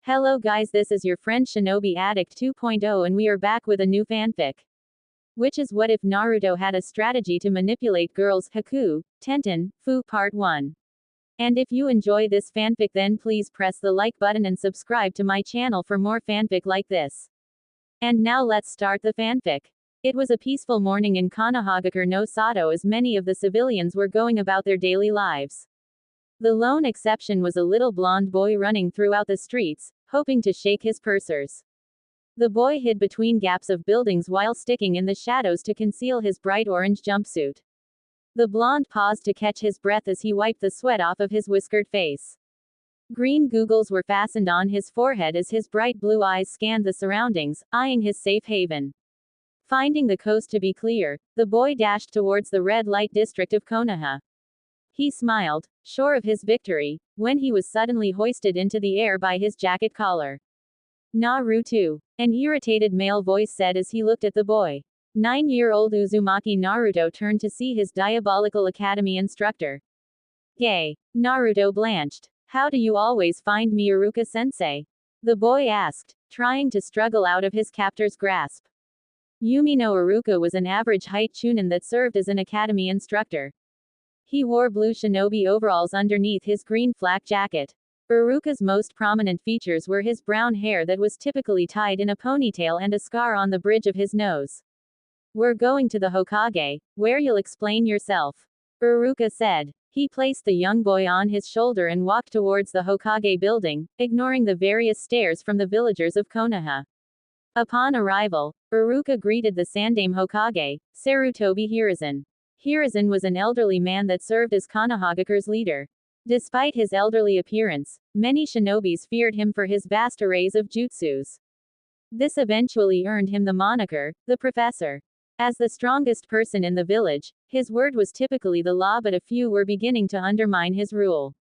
Hello guys, this is your friend Shinobi Addict 2.0 and we are back with a new fanfic. Which is what if Naruto had a strategy to manipulate girls. Haku, Tenten, Fu Part 1. And if you enjoy this fanfic then please press the like button and subscribe to my channel for more fanfic like this. And now let's start the fanfic. It was a peaceful morning in Konohagakure no Sato as many of the civilians were going about their daily lives. The lone exception was a little blonde boy running throughout the streets, hoping to shake his pursers. The boy hid between gaps of buildings while sticking in the shadows to conceal his bright orange jumpsuit. The blonde paused to catch his breath as he wiped the sweat off of his whiskered face. Green googles were fastened on his forehead as his bright blue eyes scanned the surroundings, eyeing his safe haven. Finding the coast to be clear, the boy dashed towards the red light district of Konoha. He smiled, sure of his victory, when he was suddenly hoisted into the air by his jacket collar. Naruto, an irritated male voice said as he looked at the boy. 9-year-old Uzumaki Naruto turned to see his diabolical academy instructor. Gay. Naruto blanched. How do you always find me, Iruka-sensei? The boy asked, trying to struggle out of his captor's grasp. Yumino Iruka was an average-height chunin that served as an academy instructor. He wore blue shinobi overalls underneath his green flak jacket. Iruka's most prominent features were his brown hair that was typically tied in a ponytail and a scar on the bridge of his nose. We're going to the Hokage, where you'll explain yourself. Iruka said. He placed the young boy on his shoulder and walked towards the Hokage building, ignoring the various stares from the villagers of Konoha. Upon arrival, Iruka greeted the Sandaime Hokage, Sarutobi Hiruzen. Hiruzen was an elderly man that served as Konohagakure's leader. Despite his elderly appearance, many shinobis feared him for his vast arrays of jutsus. This eventually earned him the moniker, the Professor. As the strongest person in the village, his word was typically the law, but a few were beginning to undermine his rule.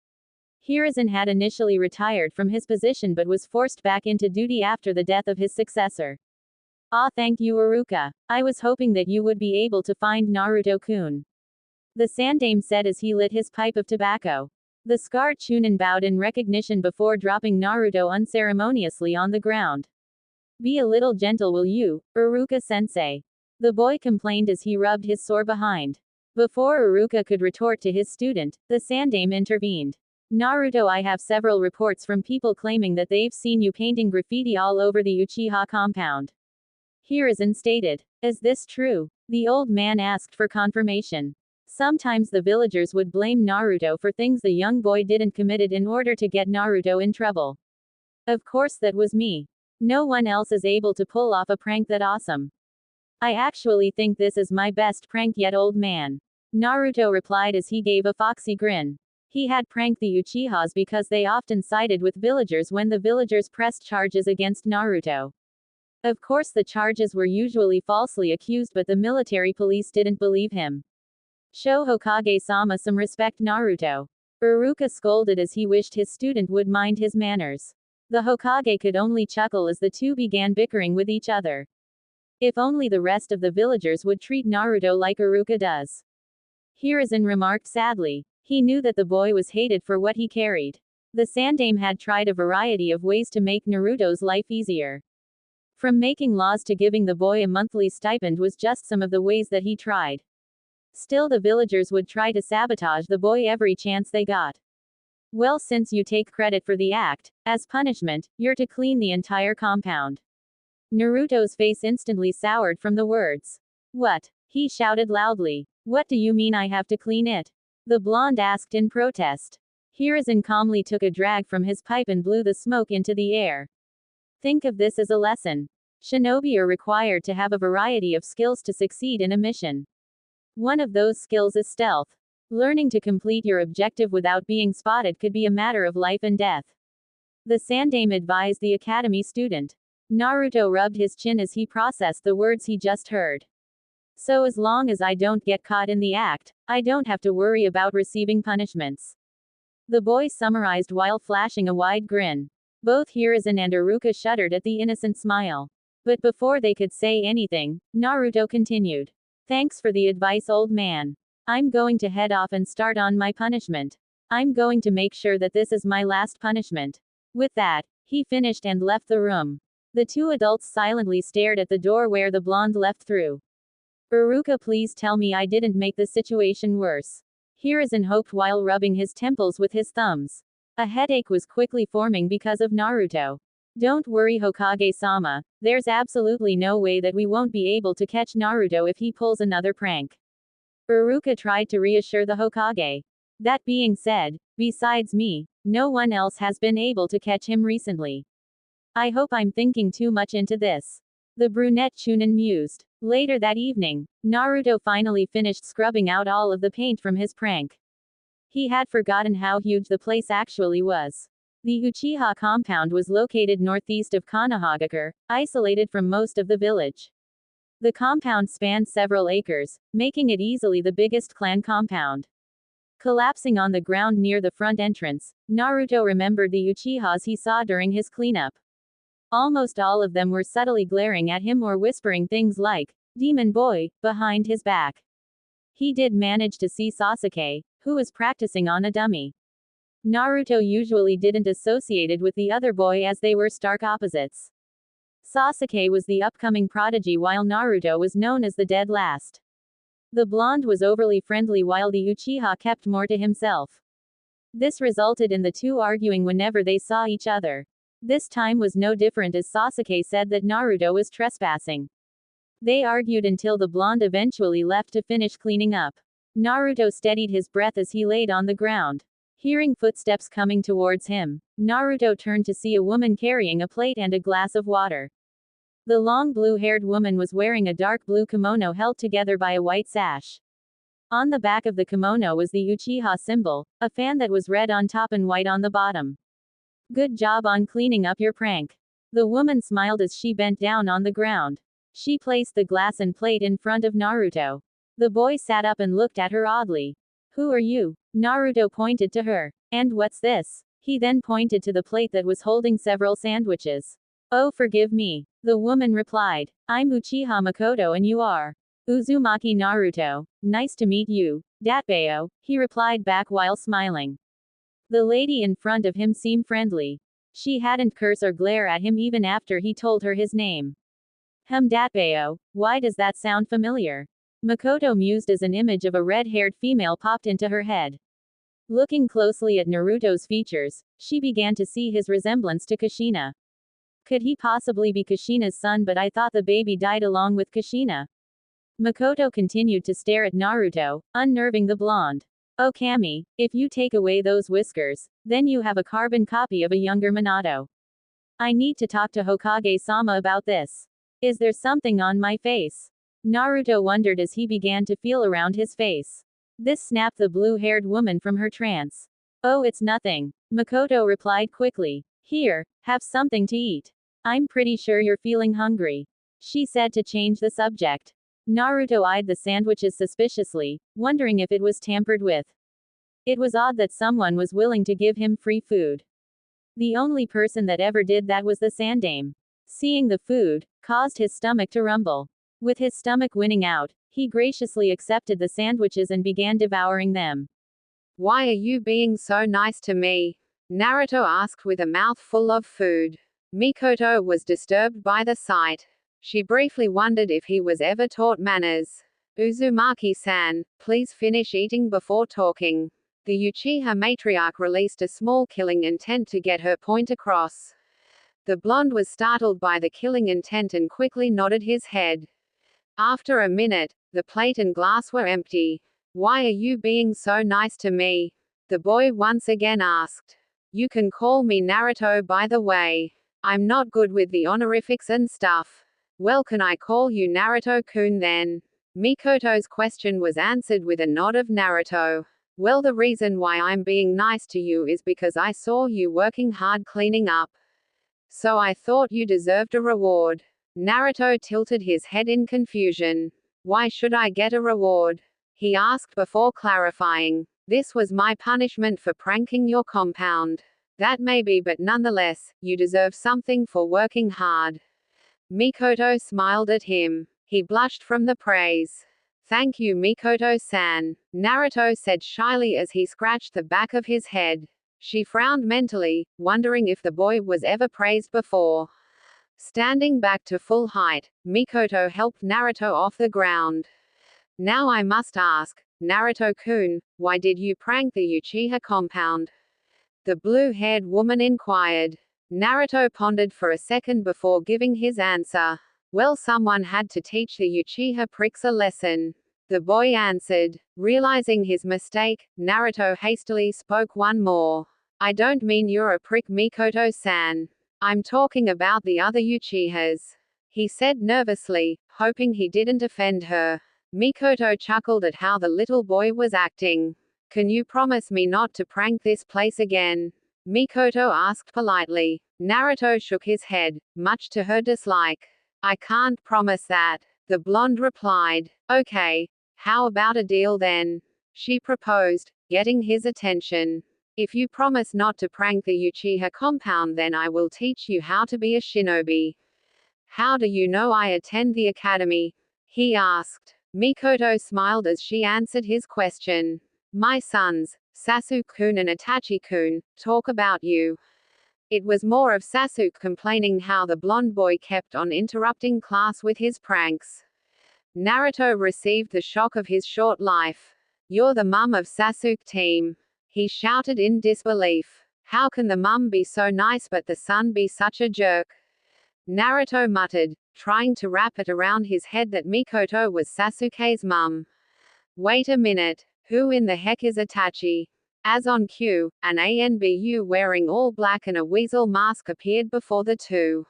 Hiruzen had initially retired from his position but was forced back into duty after the death of his successor. Ah, thank you, Iruka. I was hoping that you would be able to find Naruto-kun. The Sandaime said as he lit his pipe of tobacco. The scarred chunin bowed in recognition before dropping Naruto unceremoniously on the ground. Be a little gentle, will you, Iruka-sensei? The boy complained as he rubbed his sore behind. Before Iruka could retort to his student, the Sandaime intervened. Naruto, I have several reports from people claiming that they've seen you painting graffiti all over the Uchiha compound. Hiruzen stated. Is this true? The old man asked for confirmation. Sometimes the villagers would blame Naruto for things the young boy didn't committed in order to get Naruto in trouble. Of course that was me. No one else is able to pull off a prank that awesome. I actually think this is my best prank yet, old man. Naruto replied as he gave a foxy grin. He had pranked the Uchihas because they often sided with villagers when the villagers pressed charges against Naruto. Of course the charges were usually falsely accused, but the military police didn't believe him. Show Hokage-sama some respect, Naruto. Iruka scolded as he wished his student would mind his manners. The Hokage could only chuckle as the two began bickering with each other. If only the rest of the villagers would treat Naruto like Iruka does. Hiruzen remarked sadly. He knew that the boy was hated for what he carried. The Sandaime had tried a variety of ways to make Naruto's life easier. From making laws to giving the boy a monthly stipend was just some of the ways that he tried. Still, the villagers would try to sabotage the boy every chance they got. Well, since you take credit for the act, as punishment, you're to clean the entire compound. Naruto's face instantly soured from the words. What? He shouted loudly. What do you mean I have to clean it? The blonde asked in protest. Hiruzen calmly took a drag from his pipe and blew the smoke into the air. Think of this as a lesson. Shinobi are required to have a variety of skills to succeed in a mission. One of those skills is stealth. Learning to complete your objective without being spotted could be a matter of life and death. The Sandaime advised the academy student. Naruto rubbed his chin as he processed the words he just heard. So as long as I don't get caught in the act, I don't have to worry about receiving punishments. The boy summarized while flashing a wide grin. Both Hiruzen and Iruka shuddered at the innocent smile. But before they could say anything, Naruto continued. Thanks for the advice, old man. I'm going to head off and start on my punishment. I'm going to make sure that this is my last punishment. With that, He finished and left the room. The two adults silently stared at the door where the blonde left through. Iruka, please tell me I didn't make the situation worse. Hiruzen hoped while rubbing his temples with his thumbs. A headache was quickly forming because of Naruto. Don't worry, Hokage-sama, there's absolutely no way that we won't be able to catch Naruto if he pulls another prank. Iruka tried to reassure the Hokage. That being said, besides me, no one else has been able to catch him recently. I hope I'm thinking too much into this. The brunette Chunin mused. Later that evening, Naruto finally finished scrubbing out all of the paint from his prank. He had forgotten how huge the place actually was. The Uchiha compound was located northeast of Konohagakure, isolated from most of the village. The compound spanned several acres, making it easily the biggest clan compound. Collapsing on the ground near the front entrance, Naruto remembered the Uchihas he saw during his cleanup. Almost all of them were subtly glaring at him or whispering things like, "Demon boy," behind his back. He did manage to see Sasuke, who was practicing on a dummy. Naruto usually didn't associate it with the other boy as they were stark opposites. Sasuke was the upcoming prodigy while Naruto was known as the dead last. The blonde was overly friendly while the Uchiha kept more to himself. This resulted in the two arguing whenever they saw each other. This time was no different as Sasuke said that Naruto was trespassing. They argued until the blonde eventually left to finish cleaning up. Naruto steadied his breath as he laid on the ground. Hearing footsteps coming towards him, Naruto turned to see a woman carrying a plate and a glass of water. The long blue-haired woman was wearing a dark blue kimono held together by a white sash. On the back of the kimono was the Uchiha symbol, a fan that was red on top and white on the bottom. Good job on cleaning up your prank. The woman smiled as she bent down on the ground. She placed the glass and plate in front of Naruto. The boy sat up and looked at her oddly. Who are you? Naruto pointed to her. And what's this? He then pointed to the plate that was holding several sandwiches. Oh, forgive me. The woman replied. I'm Uchiha Makoto and you are? Uzumaki Naruto. Nice to meet you, Datbeo, he replied back while smiling. The lady in front of him seemed friendly. She hadn't curse or glare at him even after he told her his name. Datbeo, why does that sound familiar? Makoto mused as an image of a red-haired female popped into her head. Looking closely at Naruto's features, she began to see his resemblance to Kushina. Could he possibly be Kushina's son, but I thought the baby died along with Kushina. Makoto continued to stare at Naruto, unnerving the blonde. Oh Kami, if you take away those whiskers, then you have a carbon copy of a younger Minato. I need to talk to Hokage-sama about this. Is there something on my face? Naruto wondered as he began to feel around his face. This snapped the blue-haired woman from her trance. Oh, it's nothing. Makoto replied quickly. Here, have something to eat. I'm pretty sure you're feeling hungry. She said to change the subject. Naruto eyed the sandwiches suspiciously, wondering if it was tampered with. It was odd that someone was willing to give him free food. The only person that ever did that was the Sandame. Seeing the food, caused his stomach to rumble. With his stomach winning out, he graciously accepted the sandwiches and began devouring them. Why are you being so nice to me? Naruto asked with a mouth full of food. Mikoto was disturbed by the sight. She briefly wondered if he was ever taught manners. Uzumaki-san, please finish eating before talking. The Uchiha matriarch released a small killing intent to get her point across. The blonde was startled by the killing intent and quickly nodded his head. After a minute, the plate and glass were empty. Why are you being so nice to me? The boy once again asked. You can call me Naruto by the way. I'm not good with the honorifics and stuff. Well, can I call you Naruto-kun then? Mikoto's question was answered with a nod of Naruto. Well, the reason why I'm being nice to you is because I saw you working hard cleaning up. So I thought you deserved a reward. Naruto tilted his head in confusion. Why should I get a reward? He asked before clarifying. This was my punishment for pranking your compound. That may be, but nonetheless, you deserve something for working hard. Mikoto smiled at him. He blushed from the praise. Thank you, Mikoto-san, Naruto said shyly as he scratched the back of his head. She frowned mentally, wondering if the boy was ever praised before. Standing back to full height, Mikoto helped Naruto off the ground. Now I must ask, Naruto-kun, why did you prank the Uchiha compound? The blue-haired woman inquired. Naruto pondered for a second before giving his answer. Well, someone had to teach the Uchiha pricks a lesson. The boy answered. Realizing his mistake, Naruto hastily spoke one more. I don't mean you're a prick, Mikoto-san. I'm talking about the other Uchihas. He said nervously, hoping he didn't offend her. Mikoto chuckled at how the little boy was acting. Can you promise me not to prank this place again? Mikoto asked politely. Naruto shook his head, much to her dislike. I can't promise that, the blonde replied. Okay, how about a deal then? She proposed, getting his attention. If you promise not to prank the Uchiha compound, then I will teach you how to be a shinobi. How do you know I attend the academy? He asked. Mikoto smiled as she answered his question. My sons, Sasuke-kun and Itachi-kun, talk about you. It was more of Sasuke complaining how the blonde boy kept on interrupting class with his pranks. Naruto received the shock of his short life. You're the mum of Sasuke team. He shouted in disbelief. How can the mum be so nice but the son be such a jerk? Naruto muttered, trying to wrap it around his head that Mikoto was Sasuke's mum. Wait a minute, who in the heck is Itachi? As on cue, an ANBU wearing all black and a weasel mask appeared before the two.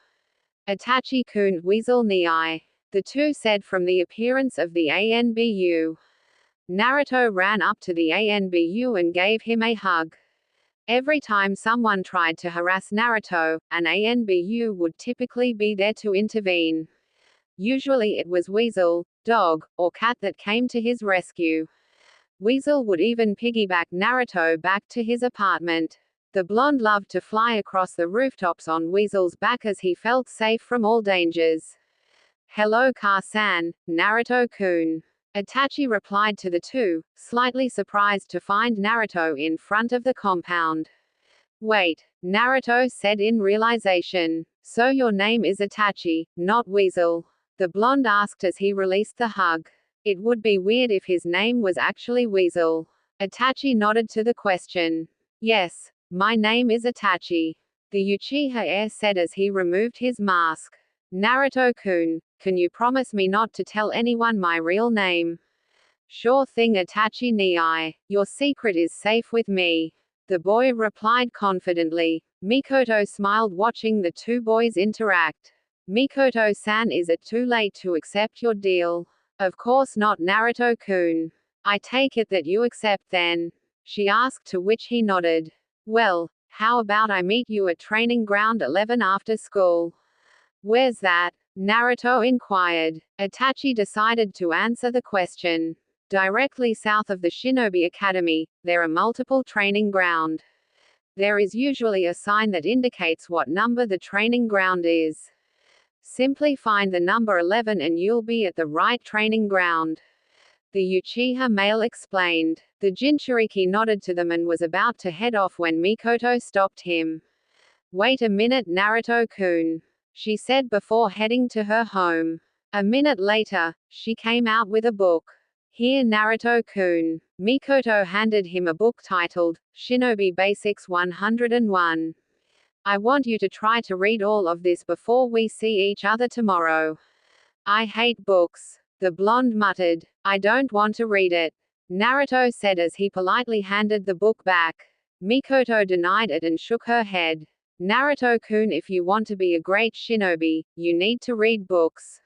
Itachi-kun, weasel Nii. The two said from the appearance of the ANBU. Naruto ran up to the ANBU and gave him a hug. Every time someone tried to harass Naruto, an ANBU would typically be there to intervene. Usually it was Weasel, dog, or cat that came to his rescue. Weasel would even piggyback Naruto back to his apartment. The blonde loved to fly across the rooftops on Weasel's back as he felt safe from all dangers. Hello Car-san, Naruto-kun. Itachi replied to the two, slightly surprised to find Naruto in front of the compound. Wait, Naruto said in realization. So your name is Itachi, not Weasel? The blonde asked as he released the hug. It would be weird if his name was actually Weasel. Itachi nodded to the question. Yes, my name is Itachi. The Uchiha heir said as he removed his mask. Naruto-kun, can you promise me not to tell anyone my real name? Sure thing Itachi Nii. Your secret is safe with me. The boy replied confidently. Mikoto smiled watching the two boys interact. Mikoto-san, is it too late to accept your deal? Of course not, Naruto-kun. I take it that you accept then? She asked, to which he nodded. Well, how about I meet you at Training Ground 11 after school? Where's that? Naruto inquired. Itachi decided to answer the question. Directly south of the Shinobi Academy, there are multiple training ground. There is usually a sign that indicates what number the training ground is. Simply find the number 11 and you'll be at the right training ground. The Uchiha male explained. The Jinchuriki nodded to them and was about to head off when Mikoto stopped him. Wait a minute, Naruto-kun, she said before heading to her home. A minute later, she came out with a book. Here, Naruto-kun. Mikoto handed him a book titled, Shinobi Basics 101. I want you to try to read all of this before we see each other tomorrow. I hate books, the blonde muttered. I don't want to read it, Naruto said as he politely handed the book back. Mikoto denied it and shook her head. Naruto-kun, if you want to be a great shinobi, you need to read books.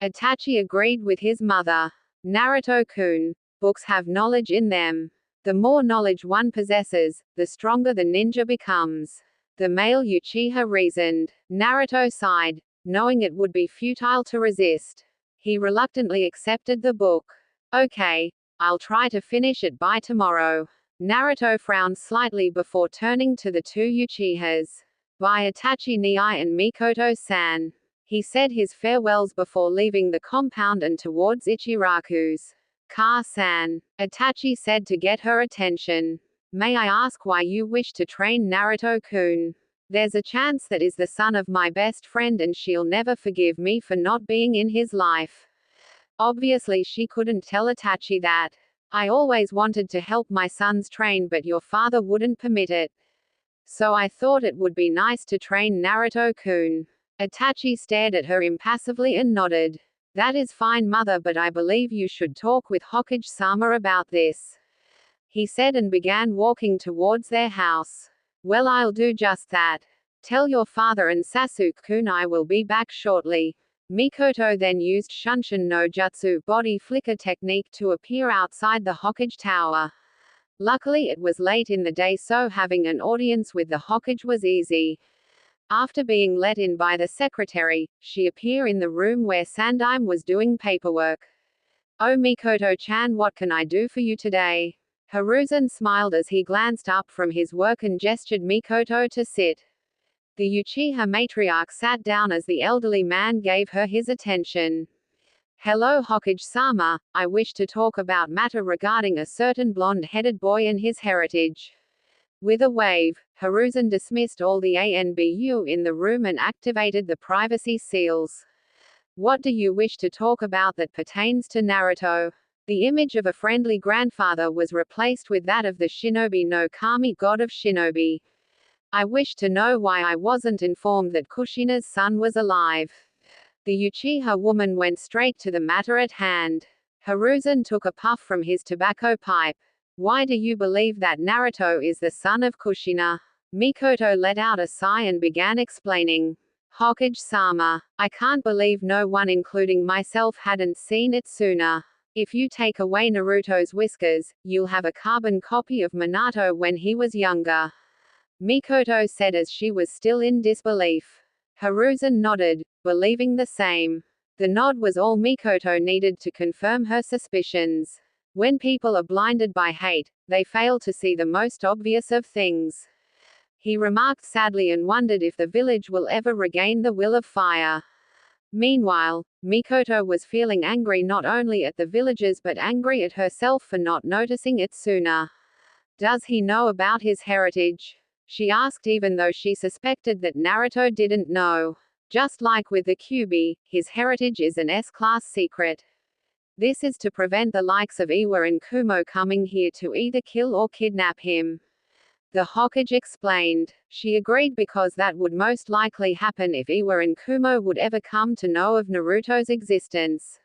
Itachi agreed with his mother. Naruto-kun, books have knowledge in them. The more knowledge one possesses, the stronger the ninja becomes. The male Uchiha reasoned. Naruto sighed, knowing it would be futile to resist. He reluctantly accepted the book. Okay, I'll try to finish it by tomorrow. Naruto frowned slightly before turning to the two Uchihas. By Itachi Nii and Mikoto-san. He said his farewells before leaving the compound and towards Ichiraku's. Car-san, Itachi said to get her attention. May I ask why you wish to train Naruto-kun? There's a chance that is the son of my best friend and she'll never forgive me for not being in his life. Obviously she couldn't tell Itachi that. I always wanted to help my sons train but your father wouldn't permit it. So I thought it would be nice to train Naruto-kun. Itachi stared at her impassively and nodded. That is fine mother, but I believe you should talk with Hokage-sama about this, he said and began walking towards their house. Well, I'll do just that. Tell your father and Sasuke-kun I will be back shortly. Mikoto then used Shunshin no Jutsu body flicker technique to appear outside the Hokage tower. Luckily it was late in the day, so having an audience with the Hokage was easy. After being let in by the secretary, she appeared in the room where Sandaime was doing paperwork. Oh Mikoto-chan, what can I do for you today? Hiruzen smiled as he glanced up from his work and gestured Mikoto to sit. The Uchiha matriarch sat down as the elderly man gave her his attention. Hello Hokage-sama, I wish to talk about matter regarding a certain blonde-headed boy and his heritage. With a wave, Hiruzen dismissed all the ANBU in the room and activated the privacy seals. What do you wish to talk about that pertains to Naruto? The image of a friendly grandfather was replaced with that of the shinobi no kami, god of shinobi. I wish to know why I wasn't informed that Kushina's son was alive. The Uchiha woman went straight to the matter at hand. Hiruzen took a puff from his tobacco pipe. Why do you believe that Naruto is the son of Kushina? Mikoto let out a sigh and began explaining. Hokage-sama, I can't believe no one including myself hadn't seen it sooner. If you take away Naruto's whiskers, you'll have a carbon copy of Minato when he was younger. Mikoto said as she was still in disbelief. Hiruzen nodded, believing the same. The nod was all Mikoto needed to confirm her suspicions. When people are blinded by hate, they fail to see the most obvious of things. He remarked sadly and wondered if the village will ever regain the will of fire. Meanwhile, Mikoto was feeling angry not only at the villagers but angry at herself for not noticing it sooner. Does he know about his heritage? She asked, even though she suspected that Naruto didn't know. Just like with the Kyuubi, his heritage is an S-class secret. This is to prevent the likes of Iwa and Kumo coming here to either kill or kidnap him. The Hokage explained. She agreed because that would most likely happen if Iwa and Kumo would ever come to know of Naruto's existence.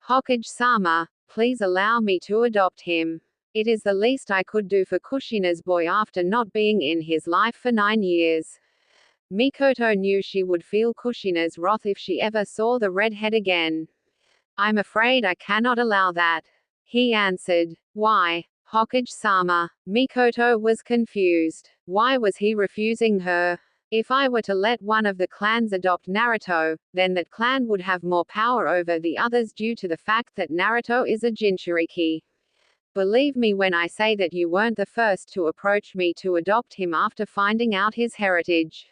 Hokage-sama, please allow me to adopt him. It is the least I could do for Kushina's boy after not being in his life for 9 years. Mikoto knew she would feel Kushina's wrath if she ever saw the redhead again. I'm afraid I cannot allow that, he answered. Why? Hokage-sama. Mikoto was confused. Why was he refusing her? If I were to let one of the clans adopt Naruto, then that clan would have more power over the others due to the fact that Naruto is a Jinchuriki. Believe me when I say that you weren't the first to approach me to adopt him after finding out his heritage.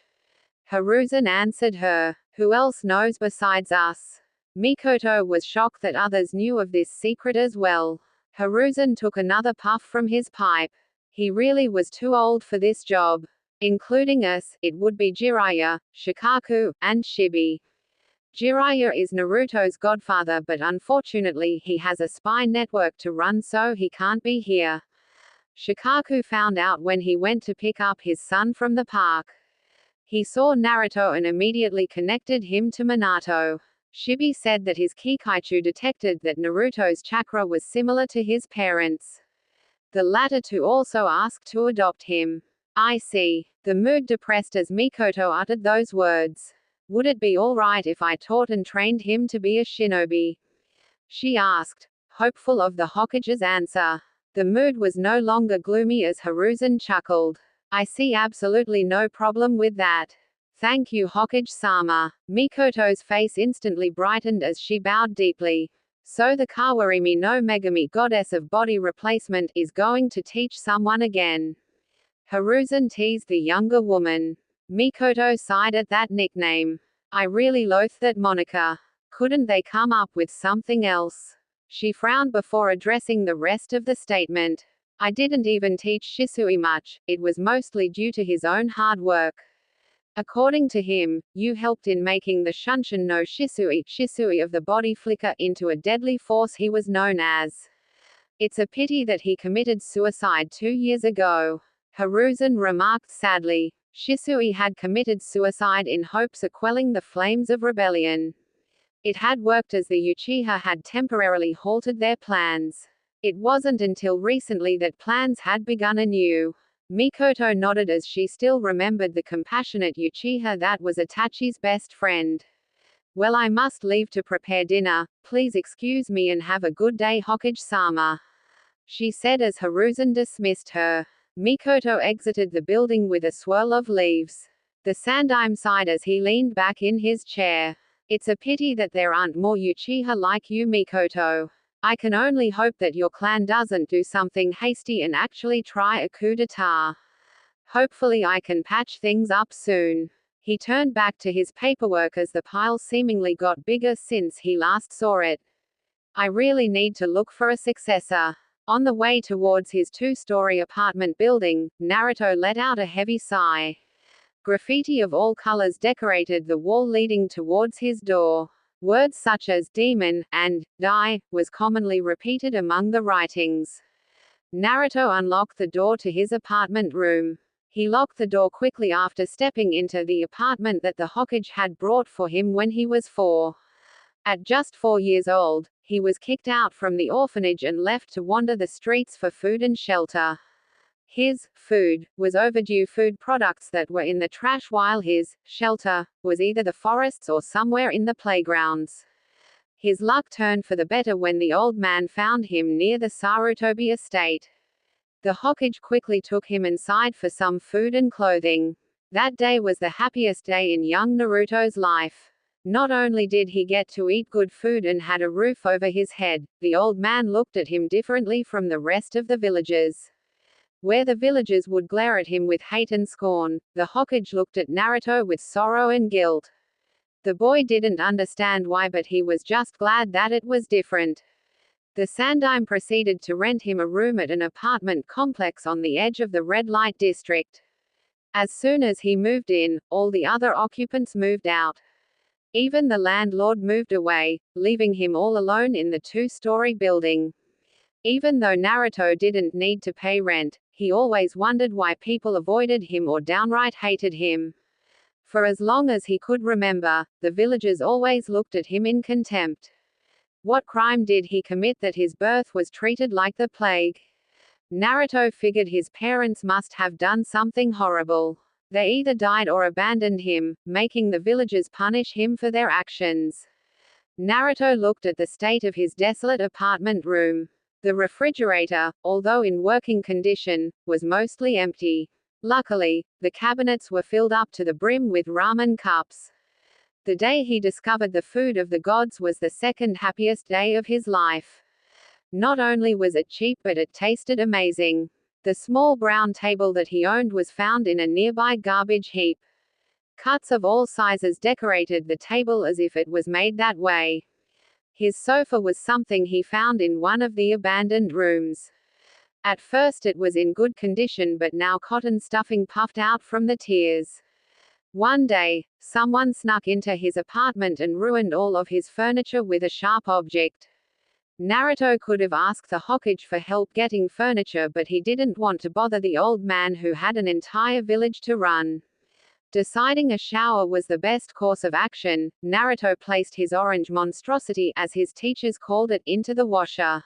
Hiruzen answered her. Who else knows besides us? Mikoto was shocked that others knew of this secret as well. Hiruzen took another puff from his pipe. He really was too old for this job. Including us, it would be Jiraiya, Shikaku, and Shibi. Jiraiya is Naruto's godfather, but unfortunately he has a spy network to run, so he can't be here. Shikaku found out when he went to pick up his son from the park. He saw Naruto and immediately connected him to Minato. Shibi said that his Kikaichu detected that Naruto's chakra was similar to his parents'. The latter two also asked to adopt him. I see. The mood depressed as Mikoto uttered those words. Would it be alright if I taught and trained him to be a shinobi? She asked, hopeful of the Hokage's answer. The mood was no longer gloomy as Hiruzen chuckled. I see absolutely no problem with that. Thank you Hokage-sama. Mikoto's face instantly brightened as she bowed deeply. So the Kawarimi no Megami goddess of body replacement is going to teach someone again. Hiruzen teased the younger woman. Mikoto sighed at that nickname. I really loathe that moniker. Couldn't they come up with something else? She frowned before addressing the rest of the statement. I didn't even teach Shisui much, it was mostly due to his own hard work. According to him, you helped in making the Shunshin no Shisui of the body flicker into a deadly force he was known as. It's a pity that he committed suicide 2 years ago. Hiruzen remarked sadly. Shisui had committed suicide in hopes of quelling the flames of rebellion. It had worked as the Uchiha had temporarily halted their plans. It wasn't until recently that plans had begun anew. Mikoto nodded as she still remembered the compassionate Uchiha that was Itachi's best friend. Well, I must leave to prepare dinner, please excuse me and have a good day Hokage-sama, she said as Hiruzen dismissed her. Mikoto exited the building with a swirl of leaves. The Sandaime sighed as he leaned back in his chair. It's a pity that there aren't more Uchiha like you, Mikoto. I can only hope that your clan doesn't do something hasty and actually try a coup d'etat. Hopefully I can patch things up soon. He turned back to his paperwork as the pile seemingly got bigger since he last saw it. I really need to look for a successor. On the way towards his 2-story apartment building, Naruto let out a heavy sigh. Graffiti of all colors decorated the wall leading towards his door. Words such as demon and die was commonly repeated among the writings. Naruto unlocked the door to his apartment room. He locked the door quickly after stepping into the apartment that the Hokage had brought for him when he was 4. At just 4 years old, he was kicked out from the orphanage and left to wander the streets for food and shelter. His food was overdue food products that were in the trash, while his shelter was either the forests or somewhere in the playgrounds. His luck turned for the better when the old man found him near the Sarutobi estate. The Hokage quickly took him inside for some food and clothing. That day was the happiest day in young Naruto's life. Not only did he get to eat good food and had a roof over his head, the old man looked at him differently from the rest of the villagers. Where the villagers would glare at him with hate and scorn, the Hokage looked at Naruto with sorrow and guilt. The boy didn't understand why, but he was just glad that it was different. The Sandaime proceeded to rent him a room at an apartment complex on the edge of the red light district. As soon as he moved in, all the other occupants moved out. Even the landlord moved away, leaving him all alone in the 2-story building. Even though Naruto didn't need to pay rent, he always wondered why people avoided him or downright hated him. For as long as he could remember, the villagers always looked at him in contempt. What crime did he commit that his birth was treated like the plague? Naruto figured his parents must have done something horrible. They either died or abandoned him, making the villagers punish him for their actions. Naruto looked at the state of his desolate apartment room. The refrigerator, although in working condition, was mostly empty. Luckily, the cabinets were filled up to the brim with ramen cups. The day he discovered the food of the gods was the second happiest day of his life. Not only was it cheap, but it tasted amazing. The small brown table that he owned was found in a nearby garbage heap. Cuts of all sizes decorated the table as if it was made that way. His sofa was something he found in one of the abandoned rooms. At first it was in good condition, but now cotton stuffing puffed out from the tiers. One day, someone snuck into his apartment and ruined all of his furniture with a sharp object. Naruto could have asked the Hokage for help getting furniture, but he didn't want to bother the old man who had an entire village to run. Deciding a shower was the best course of action, Naruto placed his orange monstrosity, as his teachers called it, into the washer.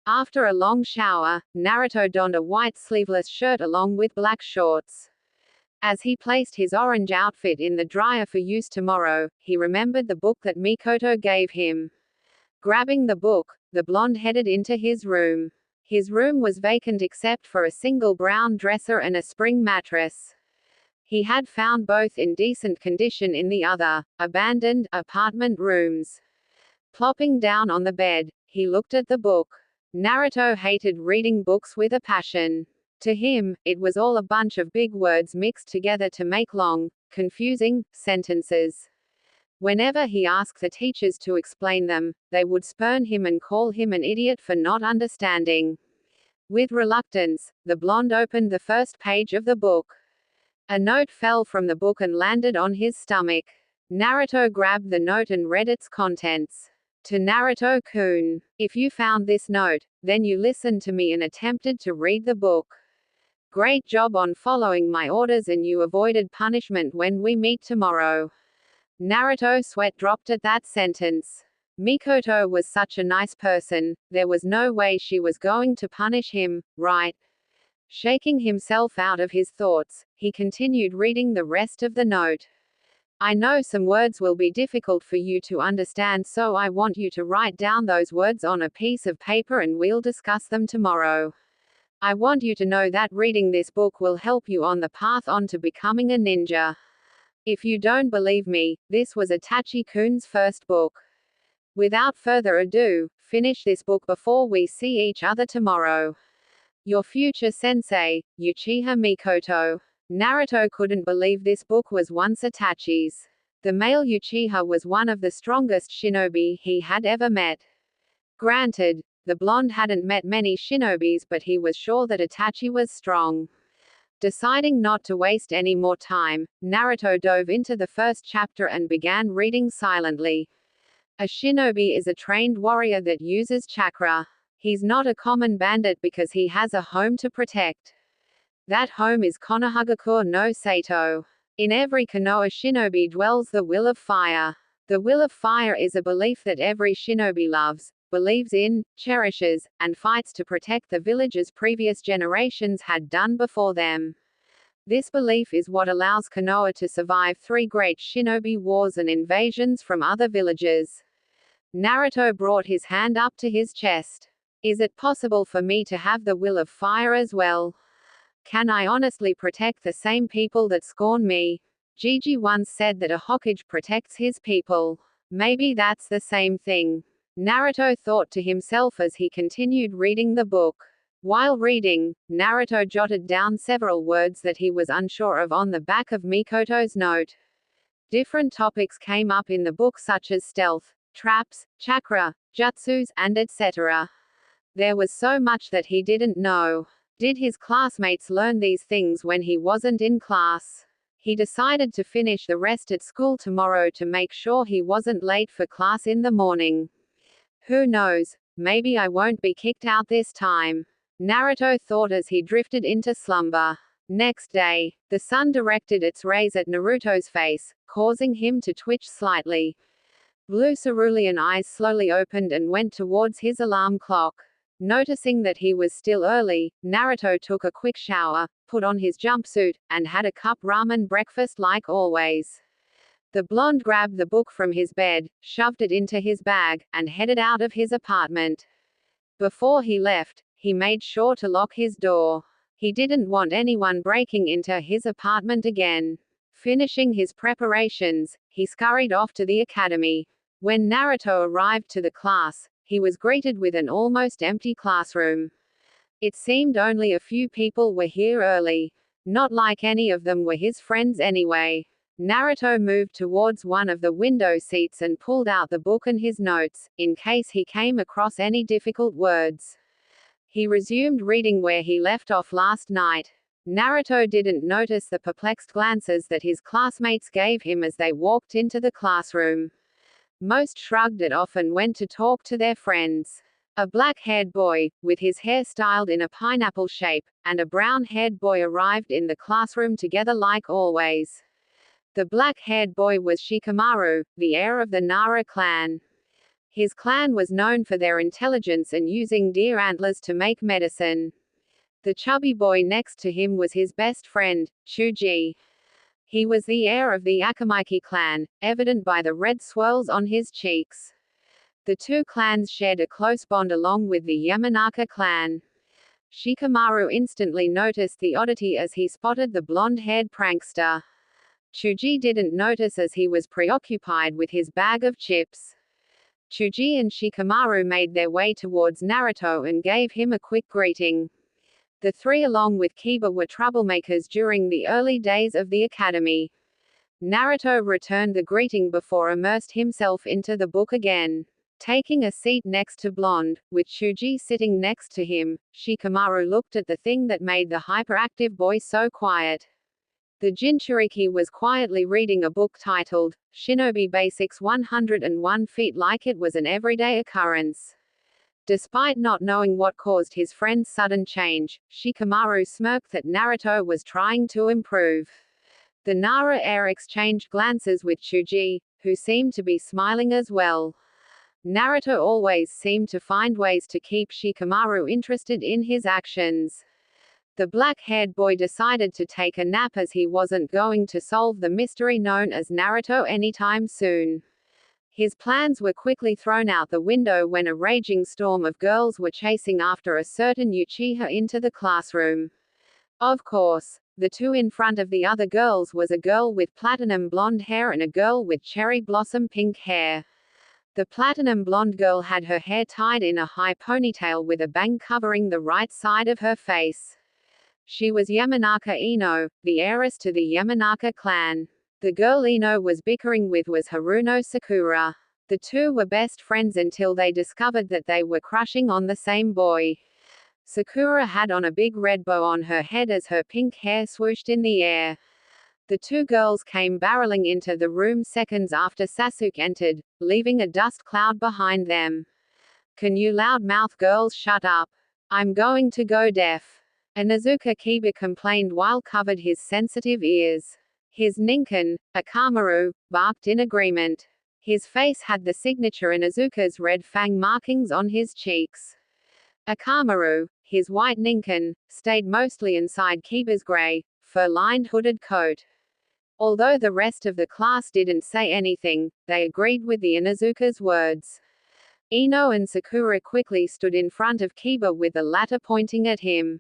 After a long shower, Naruto donned a white sleeveless shirt along with black shorts. As he placed his orange outfit in the dryer for use tomorrow, he remembered the book that Mikoto gave him. Grabbing the book, the blonde headed into his room. His room was vacant except for a single brown dresser and a spring mattress. He had found both in decent condition in the other, abandoned, apartment rooms. Plopping down on the bed, he looked at the book. Naruto hated reading books with a passion. To him, it was all a bunch of big words mixed together to make long, confusing sentences. Whenever he asked the teachers to explain them, they would spurn him and call him an idiot for not understanding. With reluctance, the blonde opened the first page of the book. A note fell from the book and landed on his stomach. Naruto grabbed the note and read its contents. To Naruto-kun, if you found this note, then you listened to me and attempted to read the book. Great job on following my orders and you avoided punishment when we meet tomorrow. Naruto sweat dropped at that sentence. Mikoto was such a nice person, there was no way she was going to punish him, right? Shaking himself out of his thoughts, he continued reading the rest of the note. I know some words will be difficult for you to understand, so I want you to write down those words on a piece of paper and we'll discuss them tomorrow. I want you to know that reading this book will help you on the path on to becoming a ninja. If you don't believe me, this was Itachi-kun's first book. Without further ado, finish this book before we see each other tomorrow. Your future sensei, Uchiha Mikoto. Naruto couldn't believe this book was once Itachi's. The male Uchiha was one of the strongest shinobi he had ever met. Granted, the blonde hadn't met many shinobis, but he was sure that Itachi was strong. Deciding not to waste any more time, Naruto dove into the first chapter and began reading silently. A shinobi is a trained warrior that uses chakra. He's not a common bandit because he has a home to protect. That home is Konohagakure no Sato. In every Konoha shinobi dwells the will of fire. The will of fire is a belief that every shinobi loves, believes in, cherishes, and fights to protect the village as previous generations had done before them. This belief is what allows Konoha to survive 3 great shinobi wars and invasions from other villages. Naruto brought his hand up to his chest. Is it possible for me to have the will of fire as well? Can I honestly protect the same people that scorn me? Gigi once said that a Hokage protects his people. Maybe that's the same thing. Naruto thought to himself as he continued reading the book. While reading, Naruto jotted down several words that he was unsure of on the back of Mikoto's note. Different topics came up in the book such as stealth, traps, chakra, jutsus, and etc. There was so much that he didn't know. Did his classmates learn these things when he wasn't in class? He decided to finish the rest at school tomorrow to make sure he wasn't late for class in the morning. Who knows, maybe I won't be kicked out this time. Naruto thought as he drifted into slumber. Next day, the sun directed its rays at Naruto's face, causing him to twitch slightly. Blue cerulean eyes slowly opened and went towards his alarm clock. Noticing that he was still early, Naruto took a quick shower, put on his jumpsuit, and had a cup ramen breakfast like always. The blonde grabbed the book from his bed, shoved it into his bag, and headed out of his apartment. Before he left, he made sure to lock his door. He didn't want anyone breaking into his apartment again. Finishing his preparations, he scurried off to the academy. When Naruto arrived to the class, he was greeted with an almost empty classroom. It seemed only a few people were here early. Not like any of them were his friends anyway. Naruto moved towards one of the window seats and pulled out the book and his notes, in case he came across any difficult words. He resumed reading where he left off last night. Naruto didn't notice the perplexed glances that his classmates gave him as they walked into the classroom. Most shrugged it off and went to talk to their friends. A black-haired boy, with his hair styled in a pineapple shape, and a brown-haired boy arrived in the classroom together like always. The black-haired boy was Shikamaru, the heir of the Nara clan. His clan was known for their intelligence and using deer antlers to make medicine. The chubby boy next to him was his best friend, Chuji. He was the heir of the Akamiki clan, evident by the red swirls on his cheeks. The two clans shared a close bond along with the Yamanaka clan. Shikamaru instantly noticed the oddity as he spotted the blonde-haired prankster. Chuji didn't notice as he was preoccupied with his bag of chips. Chuji and Shikamaru made their way towards Naruto and gave him a quick greeting. The three along with Kiba were troublemakers during the early days of the academy. Naruto returned the greeting before immersed himself into the book again. Taking a seat next to Blonde, with Shuji sitting next to him, Shikamaru looked at the thing that made the hyperactive boy so quiet. The Jinchuriki was quietly reading a book titled, Shinobi Basics 101 Feet, like it was an everyday occurrence. Despite not knowing what caused his friend's sudden change, Shikamaru smirked that Naruto was trying to improve. The Nara heir exchanged glances with Shuji, who seemed to be smiling as well. Naruto always seemed to find ways to keep Shikamaru interested in his actions. The black-haired boy decided to take a nap as he wasn't going to solve the mystery known as Naruto anytime soon. His plans were quickly thrown out the window when a raging storm of girls were chasing after a certain Uchiha into the classroom. Of course, the two in front of the other girls was a girl with platinum blonde hair and a girl with cherry blossom pink hair. The platinum blonde girl had her hair tied in a high ponytail with a bang covering the right side of her face. She was Yamanaka Ino, the heiress to the Yamanaka clan. The girl Ino was bickering with was Haruno Sakura. The two were best friends until they discovered that they were crushing on the same boy. Sakura had on a big red bow on her head as her pink hair swooshed in the air. The two girls came barreling into the room seconds after Sasuke entered, leaving a dust cloud behind them. "Can you loudmouth girls shut up? I'm going to go deaf." Inuzuka Kiba complained while covered his sensitive ears. His ninkin, Akamaru, barked in agreement. His face had the signature Inuzuka's red fang markings on his cheeks. Akamaru, his white ninkin, stayed mostly inside Kiba's gray, fur-lined hooded coat. Although the rest of the class didn't say anything, they agreed with the Inuzuka's words. Ino and Sakura quickly stood in front of Kiba with the latter pointing at him.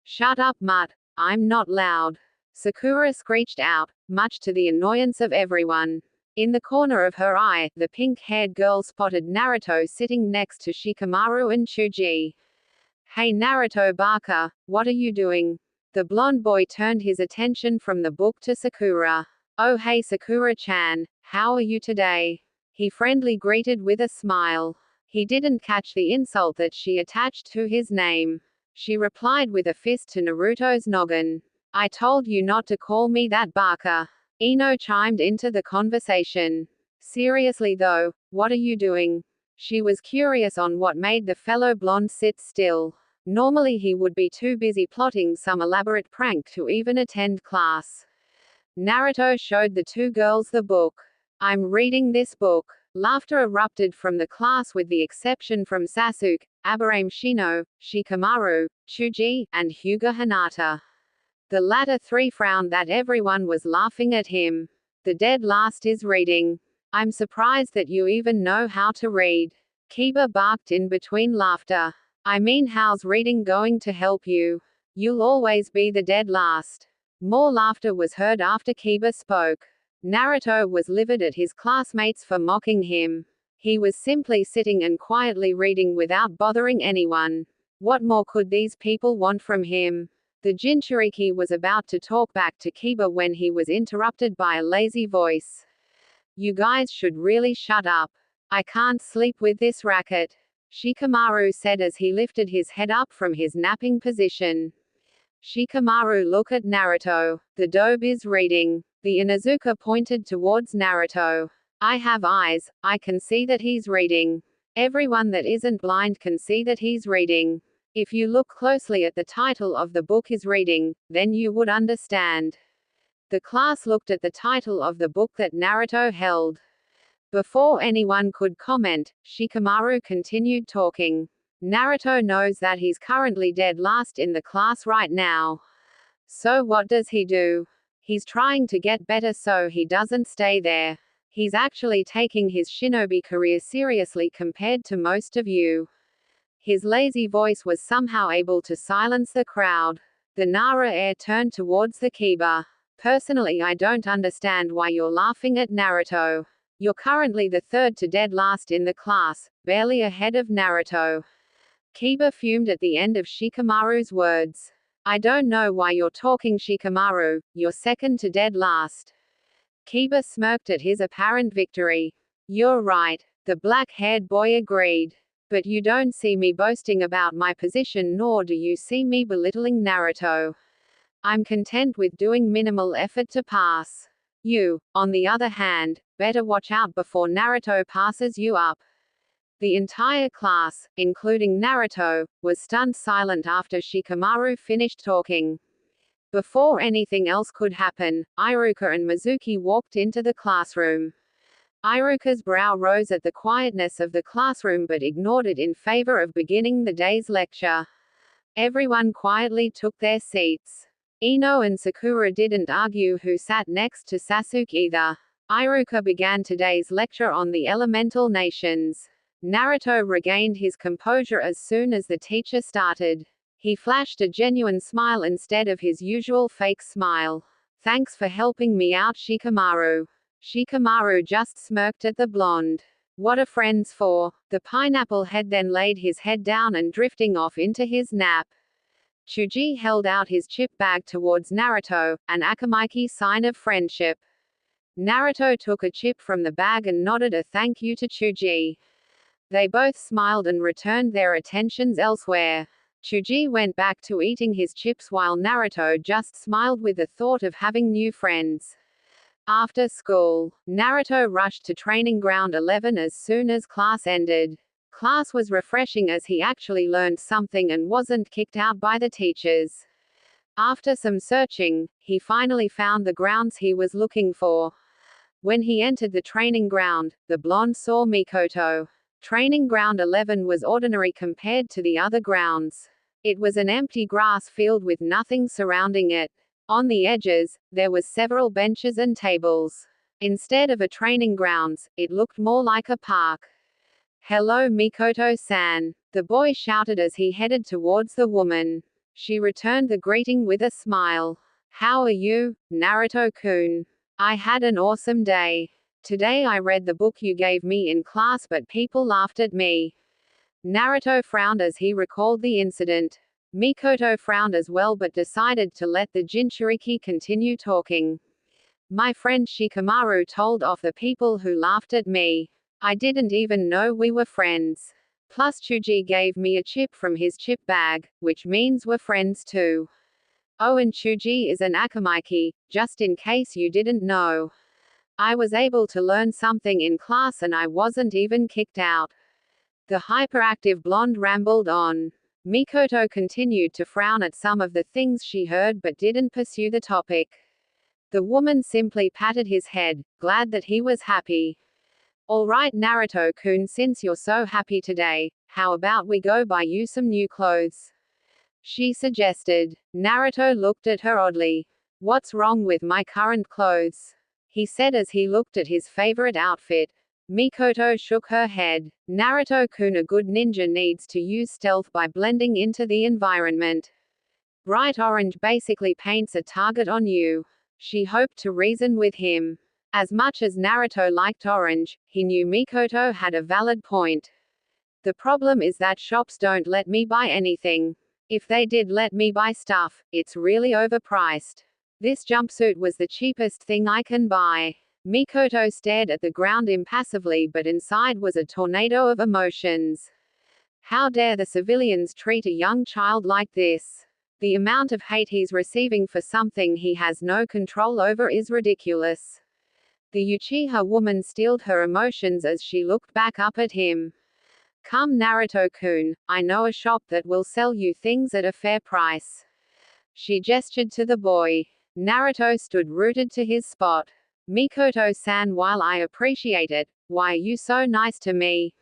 "Shut up, mutt. I'm not loud," Sakura screeched out, much to the annoyance of everyone. In the corner of her eye, the pink-haired girl spotted Naruto sitting next to Shikamaru and Shuji. "Hey Naruto Baka, what are you doing?" The blonde boy turned his attention from the book to Sakura. "Oh hey Sakura-chan, how are you today?" He friendly greeted with a smile. He didn't catch the insult that she attached to his name. She replied with a fist to Naruto's noggin. "I told you not to call me that, Baka." Ino chimed into the conversation. "Seriously though, what are you doing?" She was curious on what made the fellow blonde sit still. Normally he would be too busy plotting some elaborate prank to even attend class. Naruto showed the two girls the book. "I'm reading this book." Laughter erupted from the class with the exception from Sasuke, Aburame Shino, Shikamaru, Shuji, and Hyuga Hinata. The latter three frowned that everyone was laughing at him. "The dead last is reading. I'm surprised that you even know how to read." Kiba barked in between laughter. "I mean, how's reading going to help you? You'll always be the dead last." More laughter was heard after Kiba spoke. Naruto was livid at his classmates for mocking him. He was simply sitting and quietly reading without bothering anyone. What more could these people want from him? The Jinchuriki was about to talk back to Kiba when he was interrupted by a lazy voice. "You guys should really shut up. I can't sleep with this racket," Shikamaru said as he lifted his head up from his napping position. Shikamaru looked at Naruto. "The dobe is reading." The Inuzuka pointed towards Naruto. "I have eyes, I can see that he's reading. Everyone that isn't blind can see that he's reading. If you look closely at the title of the book is reading, then you would understand." The class looked at the title of the book that Naruto held. Before anyone could comment, Shikamaru continued talking. "Naruto knows that he's currently dead last in the class right now. So what does he do? He's trying to get better so he doesn't stay there. He's actually taking his shinobi career seriously compared to most of you." His lazy voice was somehow able to silence the crowd. The Nara heir turned towards the Kiba. "Personally, I don't understand why you're laughing at Naruto. You're currently the third to dead last in the class, barely ahead of Naruto." Kiba fumed at the end of Shikamaru's words. "I don't know why you're talking, Shikamaru, you're second to dead last." Kiba smirked at his apparent victory. "You're right. The black-haired boy agreed. But you don't see me boasting about my position, nor do you see me belittling Naruto. I'm content with doing minimal effort to pass. You, on the other hand, better watch out before Naruto passes you up. The entire class, including Naruto, was stunned silent after Shikamaru finished talking. Before anything else could happen, Iruka and Mizuki walked into the classroom. Iruka's brow rose at the quietness of the classroom but ignored it in favor of beginning the day's lecture. Everyone quietly took their seats. Ino and Sakura didn't argue who sat next to Sasuke either. Iruka began today's lecture on the elemental nations. Naruto regained his composure as soon as the teacher started. He flashed a genuine smile instead of his usual fake smile. Thanks for helping me out, Shikamaru. Shikamaru just smirked at the blonde. What are friends for? The pineapple head then laid his head down and drifting off into his nap. Chuji held out his chip bag towards Naruto, an Akamaiki sign of friendship. Naruto took a chip from the bag and nodded a thank you to Chuji. They both smiled and returned their attentions elsewhere. Chuji went back to eating his chips while Naruto just smiled with the thought of having new friends. After school, Naruto rushed to Training Ground 11 as soon as class ended. Class was refreshing as he actually learned something and wasn't kicked out by the teachers. After some searching, he finally found the grounds he was looking for. When he entered the training ground, the blonde saw Mikoto. Training Ground 11 was ordinary compared to the other grounds. It was an empty grass field with nothing surrounding it. On the edges, there was several benches and tables. Instead of a training grounds, it looked more like a park. Hello Mikoto-san, the boy shouted as he headed towards the woman. She returned the greeting with a smile. How are you, Naruto-kun? I had an awesome day. Today I read the book you gave me in class but people laughed at me. Naruto frowned as he recalled the incident. Mikoto frowned as well but decided to let the Jinchuriki continue talking. My friend Shikamaru told off the people who laughed at me. I didn't even know we were friends. Plus Chuji gave me a chip from his chip bag, which means we're friends too. Oh, and Chuji is an Akamaiki, just in case you didn't know. I was able to learn something in class and I wasn't even kicked out. The hyperactive blonde rambled on. Mikoto continued to frown at some of the things she heard but didn't pursue the topic. The woman simply patted his head, glad that he was happy. Alright Naruto-kun, since you're so happy today, how about we go buy you some new clothes? She suggested. Naruto looked at her oddly. What's wrong with my current clothes? He said as he looked at his favorite outfit. Mikoto shook her head. Naruto-kun, a good ninja needs to use stealth by blending into the environment. Bright orange basically paints a target on you. She hoped to reason with him. As much as Naruto liked orange, he knew Mikoto had a valid point. The problem is that shops don't let me buy anything. If they did let me buy stuff, it's really overpriced. This jumpsuit was the cheapest thing I can buy. Mikoto stared at the ground impassively but inside was a tornado of emotions. How dare the civilians treat a young child like this? The amount of hate he's receiving for something he has no control over is ridiculous. The Uchiha woman stilled her emotions as she looked back up at him. Come Naruto-kun, I know a shop that will sell you things at a fair price. She gestured to the boy. Naruto stood rooted to his spot. Mikoto-san, while I appreciate it, why are you so nice to me?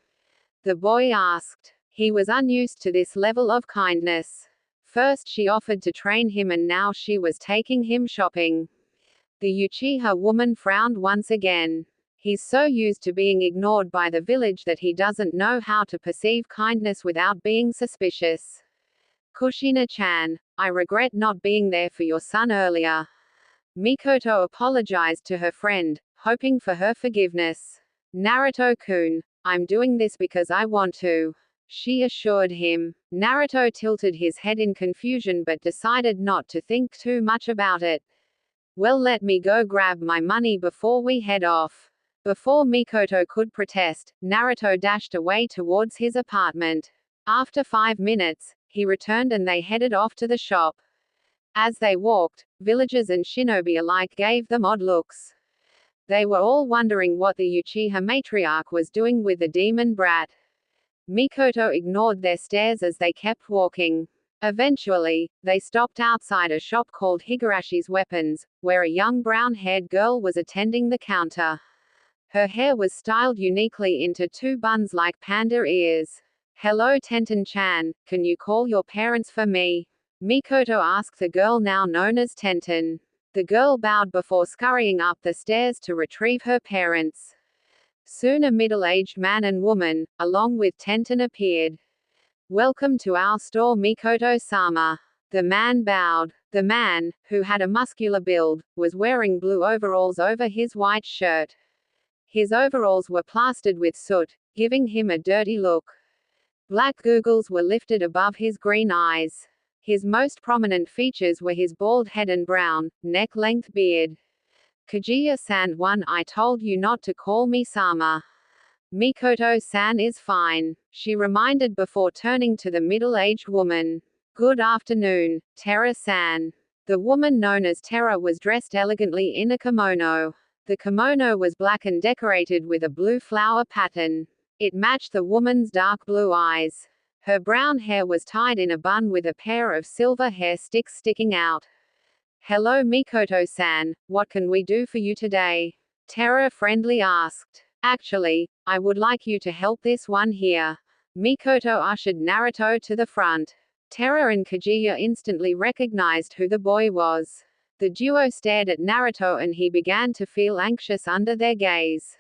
The boy asked. He was unused to this level of kindness. First she offered to train him and now she was taking him shopping. The Uchiha woman frowned once again. He's so used to being ignored by the village that he doesn't know how to perceive kindness without being suspicious. Kushina-chan, I regret not being there for your son earlier. Mikoto apologized to her friend, hoping for her forgiveness. Naruto-kun, I'm doing this because I want to. She assured him. Naruto tilted his head in confusion but decided not to think too much about it. Well, let me go grab my money before we head off. Before Mikoto could protest, Naruto dashed away towards his apartment. After 5 minutes, he returned and they headed off to the shop. As they walked, villagers and shinobi alike gave them odd looks. They were all wondering what the Uchiha matriarch was doing with the demon brat. Mikoto ignored their stares as they kept walking. Eventually, they stopped outside a shop called Higarashi's Weapons, where a young brown-haired girl was attending the counter. Her hair was styled uniquely into 2 buns like panda ears. "Hello Tenten-chan, can you call your parents for me?" Mikoto asked the girl now known as Tenten. The girl bowed before scurrying up the stairs to retrieve her parents. Soon a middle-aged man and woman, along with Tenten, appeared. "Welcome to our store, Mikoto-sama." The man bowed. The man, who had a muscular build, was wearing blue overalls over his white shirt. His overalls were plastered with soot, giving him a dirty look. Black googles were lifted above his green eyes. His most prominent features were his bald head and brown, neck-length beard. "Kaguya-san, I told you not to call me Sama. Mikoto-san is fine," she reminded before turning to the middle-aged woman. "Good afternoon, Terra-san." The woman known as Terra was dressed elegantly in a kimono. The kimono was black and decorated with a blue flower pattern. It matched the woman's dark blue eyes. Her brown hair was tied in a bun with a pair of silver hair sticks sticking out. "Hello Mikoto-san, what can we do for you today?" Terra friendly asked. "Actually, I would like you to help this one here." Mikoto ushered Naruto to the front. Terra and Kaguya instantly recognized who the boy was. The duo stared at Naruto and he began to feel anxious under their gaze.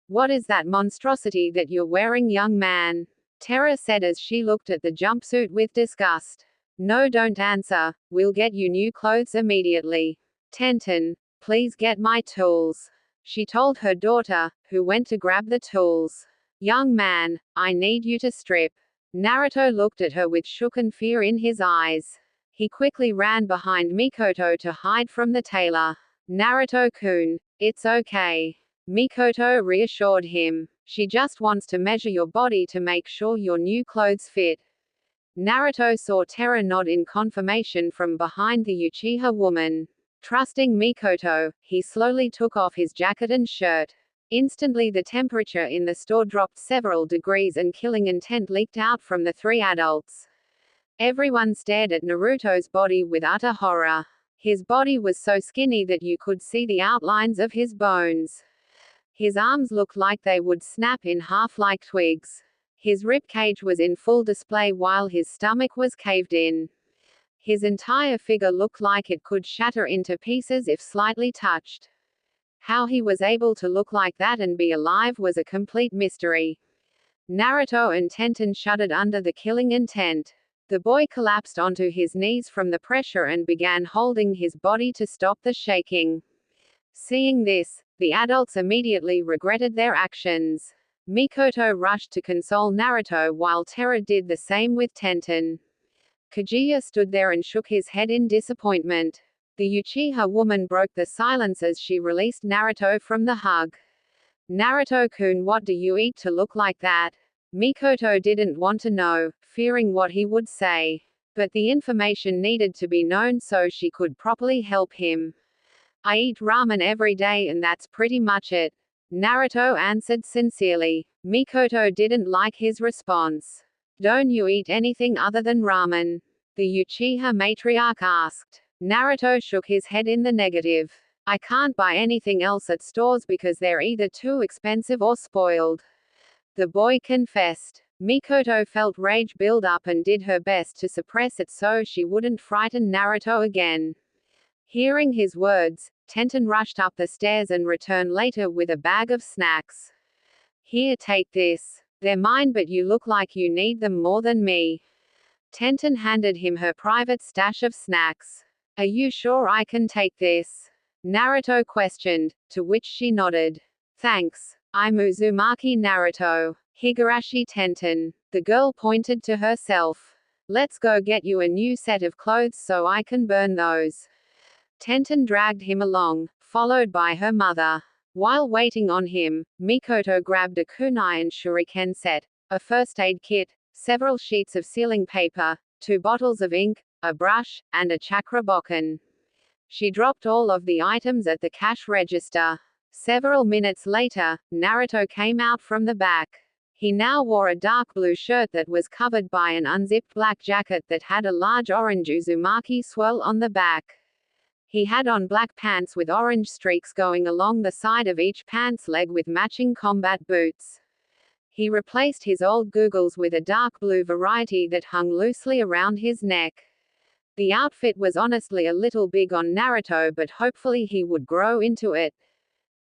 "What is that monstrosity that you're wearing, young man?" Terra said as she looked at the jumpsuit with disgust. "No, don't answer, we'll get you new clothes immediately." "Tenten, please get my tools," she told her daughter, who went to grab the tools. "Young man, I need you to strip." Naruto looked at her with shook fear in his eyes. He quickly ran behind Mikoto to hide from the tailor. "Naruto-kun, it's okay." Mikoto reassured him. "She just wants to measure your body to make sure your new clothes fit." Naruto saw Terra nod in confirmation from behind the Uchiha woman. Trusting Mikoto, he slowly took off his jacket and shirt. Instantly the temperature in the store dropped several degrees and killing intent leaked out from the 3 adults. Everyone stared at Naruto's body with utter horror. His body was so skinny that you could see the outlines of his bones. His arms looked like they would snap in half like twigs. His rib cage was in full display while his stomach was caved in. His entire figure looked like it could shatter into pieces if slightly touched. How he was able to look like that and be alive was a complete mystery. Naruto and Tenten shuddered under the killing intent. The boy collapsed onto his knees from the pressure and began holding his body to stop the shaking. Seeing this, the adults immediately regretted their actions. Mikoto rushed to console Naruto while Terra did the same with Tenten. Kaguya stood there and shook his head in disappointment. The Uchiha woman broke the silence as she released Naruto from the hug. "Naruto-kun, what do you eat to look like that?" Mikoto didn't want to know, fearing what he would say. But the information needed to be known so she could properly help him. "I eat ramen every day and that's pretty much it," Naruto answered sincerely. Mikoto didn't like his response. "Don't you eat anything other than ramen?" the Uchiha matriarch asked. Naruto shook his head in the negative. "I can't buy anything else at stores because they're either too expensive or spoiled," the boy confessed. Mikoto felt rage build up and did her best to suppress it so she wouldn't frighten Naruto again. Hearing his words, Tenten rushed up the stairs and returned later with a bag of snacks. "Here, take this. They're mine but you look like you need them more than me." Tenten handed him her private stash of snacks. "Are you sure I can take this?" Naruto questioned, to which she nodded. "Thanks. I'm Uzumaki Naruto. Higurashi Tenten." The girl pointed to herself. "Let's go get you a new set of clothes so I can burn those." Tenten dragged him along, followed by her mother. While waiting on him, Mikoto grabbed a kunai and shuriken set, a first aid kit, several sheets of sealing paper, 2 bottles of ink, a brush, and a chakra bokken. She dropped all of the items at the cash register. Several minutes later, Naruto came out from the back. He now wore a dark blue shirt that was covered by an unzipped black jacket that had a large orange Uzumaki swirl on the back. He had on black pants with orange streaks going along the side of each pants leg with matching combat boots. He replaced his old googles with a dark blue variety that hung loosely around his neck. The outfit was honestly a little big on Naruto, but hopefully he would grow into it.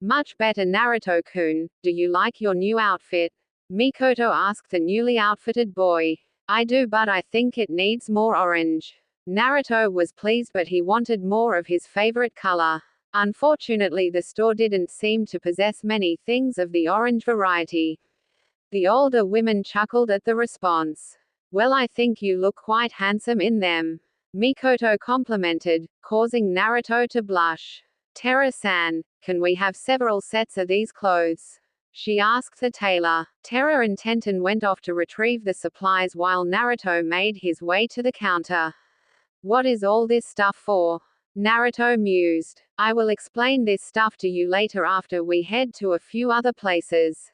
Much better, Naruto-kun. Do you like your new outfit? Mikoto asked the newly outfitted boy. I do, but I think it needs more orange. Naruto was pleased, but he wanted more of his favorite color. Unfortunately, the store didn't seem to possess many things of the orange variety. The older women chuckled at the response. Well, I think you look quite handsome in them. Mikoto complimented, causing Naruto to blush. Terra-san, can we have several sets of these clothes? She asked the tailor. Terra and Tenten went off to retrieve the supplies while Naruto made his way to the counter. What is all this stuff for? Naruto mused. I will explain this stuff to you later after we head to a few other places.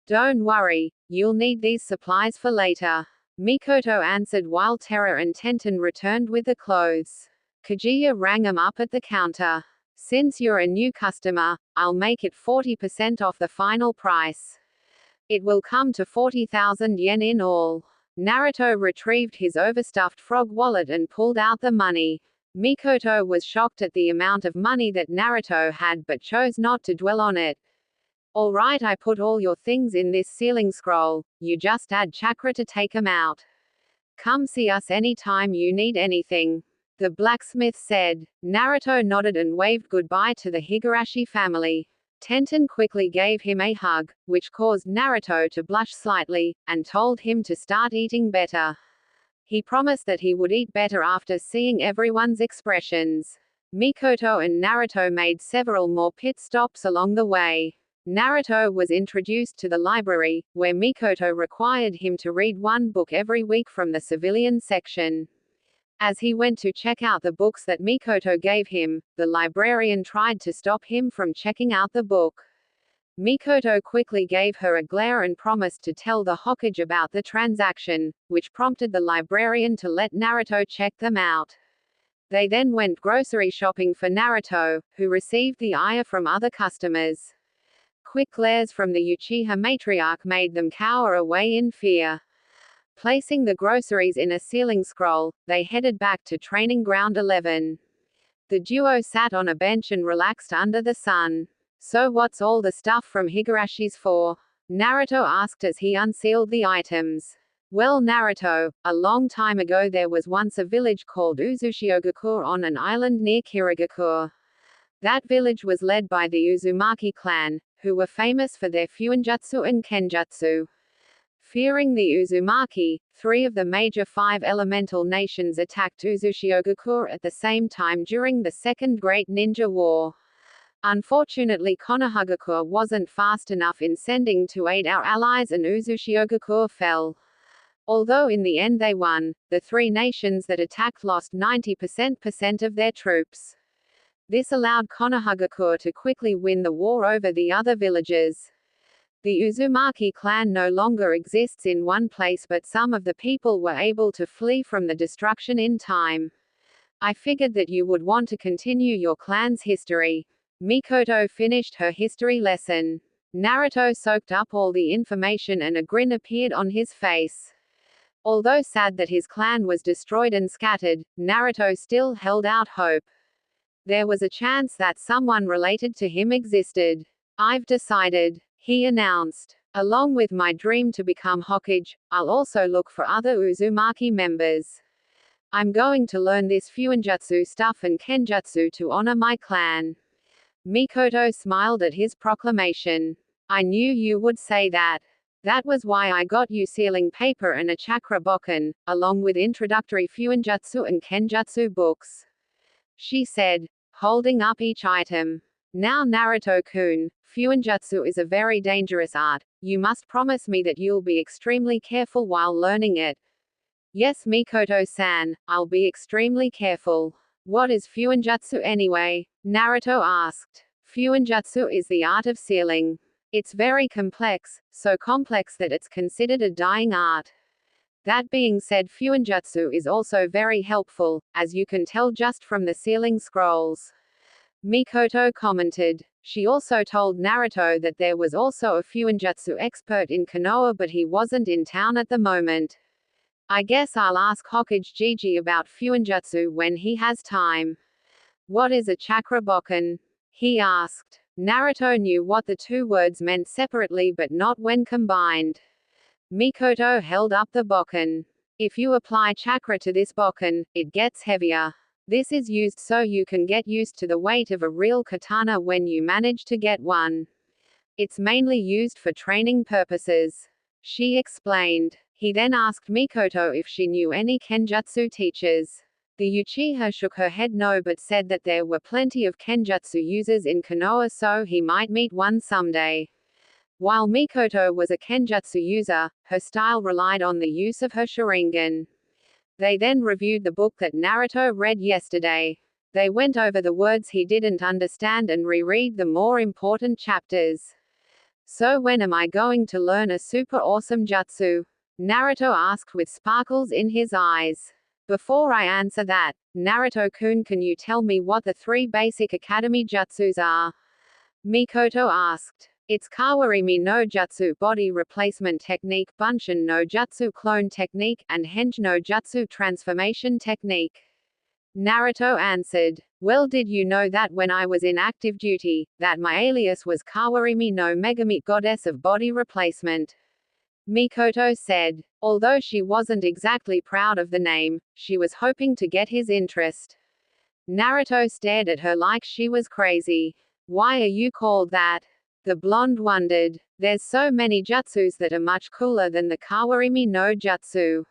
Don't worry, you'll need these supplies for later. Mikoto answered while Terra and Tenten returned with the clothes. Kaguya rang him up at the counter. Since you're a new customer, I'll make it 40% off the final price. It will come to 40,000 yen in all. Naruto retrieved his overstuffed frog wallet and pulled out the money. Mikoto was shocked at the amount of money that Naruto had but chose not to dwell on it. Alright, I put all your things in this sealing scroll, you just add chakra to take 'em out. Come see us anytime you need anything. The blacksmith said. Naruto nodded and waved goodbye to the Higurashi family. Tenten quickly gave him a hug, which caused Naruto to blush slightly, and told him to start eating better. He promised that he would eat better after seeing everyone's expressions. Mikoto and Naruto made several more pit stops along the way. Naruto was introduced to the library, where Mikoto required him to read one book every week from the civilian section. As he went to check out the books that Mikoto gave him, the librarian tried to stop him from checking out the book. Mikoto quickly gave her a glare and promised to tell the Hokage about the transaction, which prompted the librarian to let Naruto check them out. They then went grocery shopping for Naruto, who received the ire from other customers. Quick glares from the Uchiha matriarch made them cower away in fear. Placing the groceries in a sealing scroll, they headed back to Training Ground 11. The duo sat on a bench and relaxed under the sun. So what's all the stuff from Higurashi's for? Naruto asked as he unsealed the items. Well, Naruto, a long time ago there was once a village called Uzushiogakure on an island near Kirigakure. That village was led by the Uzumaki clan, who were famous for their fuinjutsu and kenjutsu. Fearing the Uzumaki, 3 of the major 5 elemental nations attacked Uzushiogakure at the same time during the Second Great Ninja War. Unfortunately, Konohagakure wasn't fast enough in sending to aid our allies and Uzushiogakure fell. Although in the end they won, the 3 nations that attacked lost 90% of their troops. This allowed Konohagakure to quickly win the war over the other villages. The Uzumaki clan no longer exists in one place, but some of the people were able to flee from the destruction in time. I figured that you would want to continue your clan's history. Mikoto finished her history lesson. Naruto soaked up all the information and a grin appeared on his face. Although sad that his clan was destroyed and scattered, Naruto still held out hope. There was a chance that someone related to him existed. I've decided, he announced. Along with my dream to become Hokage, I'll also look for other Uzumaki members. I'm going to learn this fuinjutsu stuff and kenjutsu to honor my clan. Mikoto smiled at his proclamation. I knew you would say that. That was why I got you sealing paper and a chakra bokken, along with introductory fuinjutsu and kenjutsu books. She said, holding up each item. Now Naruto-kun, Fuinjutsu is a very dangerous art. You must promise me that you'll be extremely careful while learning it. Yes, Mikoto-san, I'll be extremely careful. What is Fuinjutsu anyway? Naruto asked. Fuinjutsu is the art of sealing. It's very complex, so complex that it's considered a dying art. That being said, Fuinjutsu is also very helpful, as you can tell just from the sealing scrolls. Mikoto commented. She also told Naruto that there was also a Fuinjutsu expert in Konoha, but he wasn't in town at the moment. I guess I'll ask Hokage Gigi about Fuinjutsu when he has time. What is a chakra bokken? He asked. Naruto knew what the two words meant separately but not when combined. Mikoto held up the bokken. If you apply chakra to this bokken, it gets heavier. This is used so you can get used to the weight of a real katana when you manage to get one. It's mainly used for training purposes. She explained. He then asked Mikoto if she knew any kenjutsu teachers. The Uchiha shook her head no but said that there were plenty of kenjutsu users in Konoha, so he might meet one someday. While Mikoto was a kenjutsu user, her style relied on the use of her Sharingan. They then reviewed the book that Naruto read yesterday. They went over the words he didn't understand and reread the more important chapters. So when am I going to learn a super awesome jutsu? Naruto asked with sparkles in his eyes. Before I answer that, Naruto-kun, can you tell me what the 3 basic academy jutsus are? Mikoto asked. It's Kawarimi no Jutsu body replacement technique, Bunshin no Jutsu clone technique, and Henge no Jutsu transformation technique. Naruto answered. Well, did you know that when I was in active duty, that my alias was Kawarimi no Megami, goddess of body replacement? Mikoto said. Although she wasn't exactly proud of the name, she was hoping to get his interest. Naruto stared at her like she was crazy. Why are you called that? The blonde wondered. There's so many jutsus that are much cooler than the Kawarimi no Jutsu.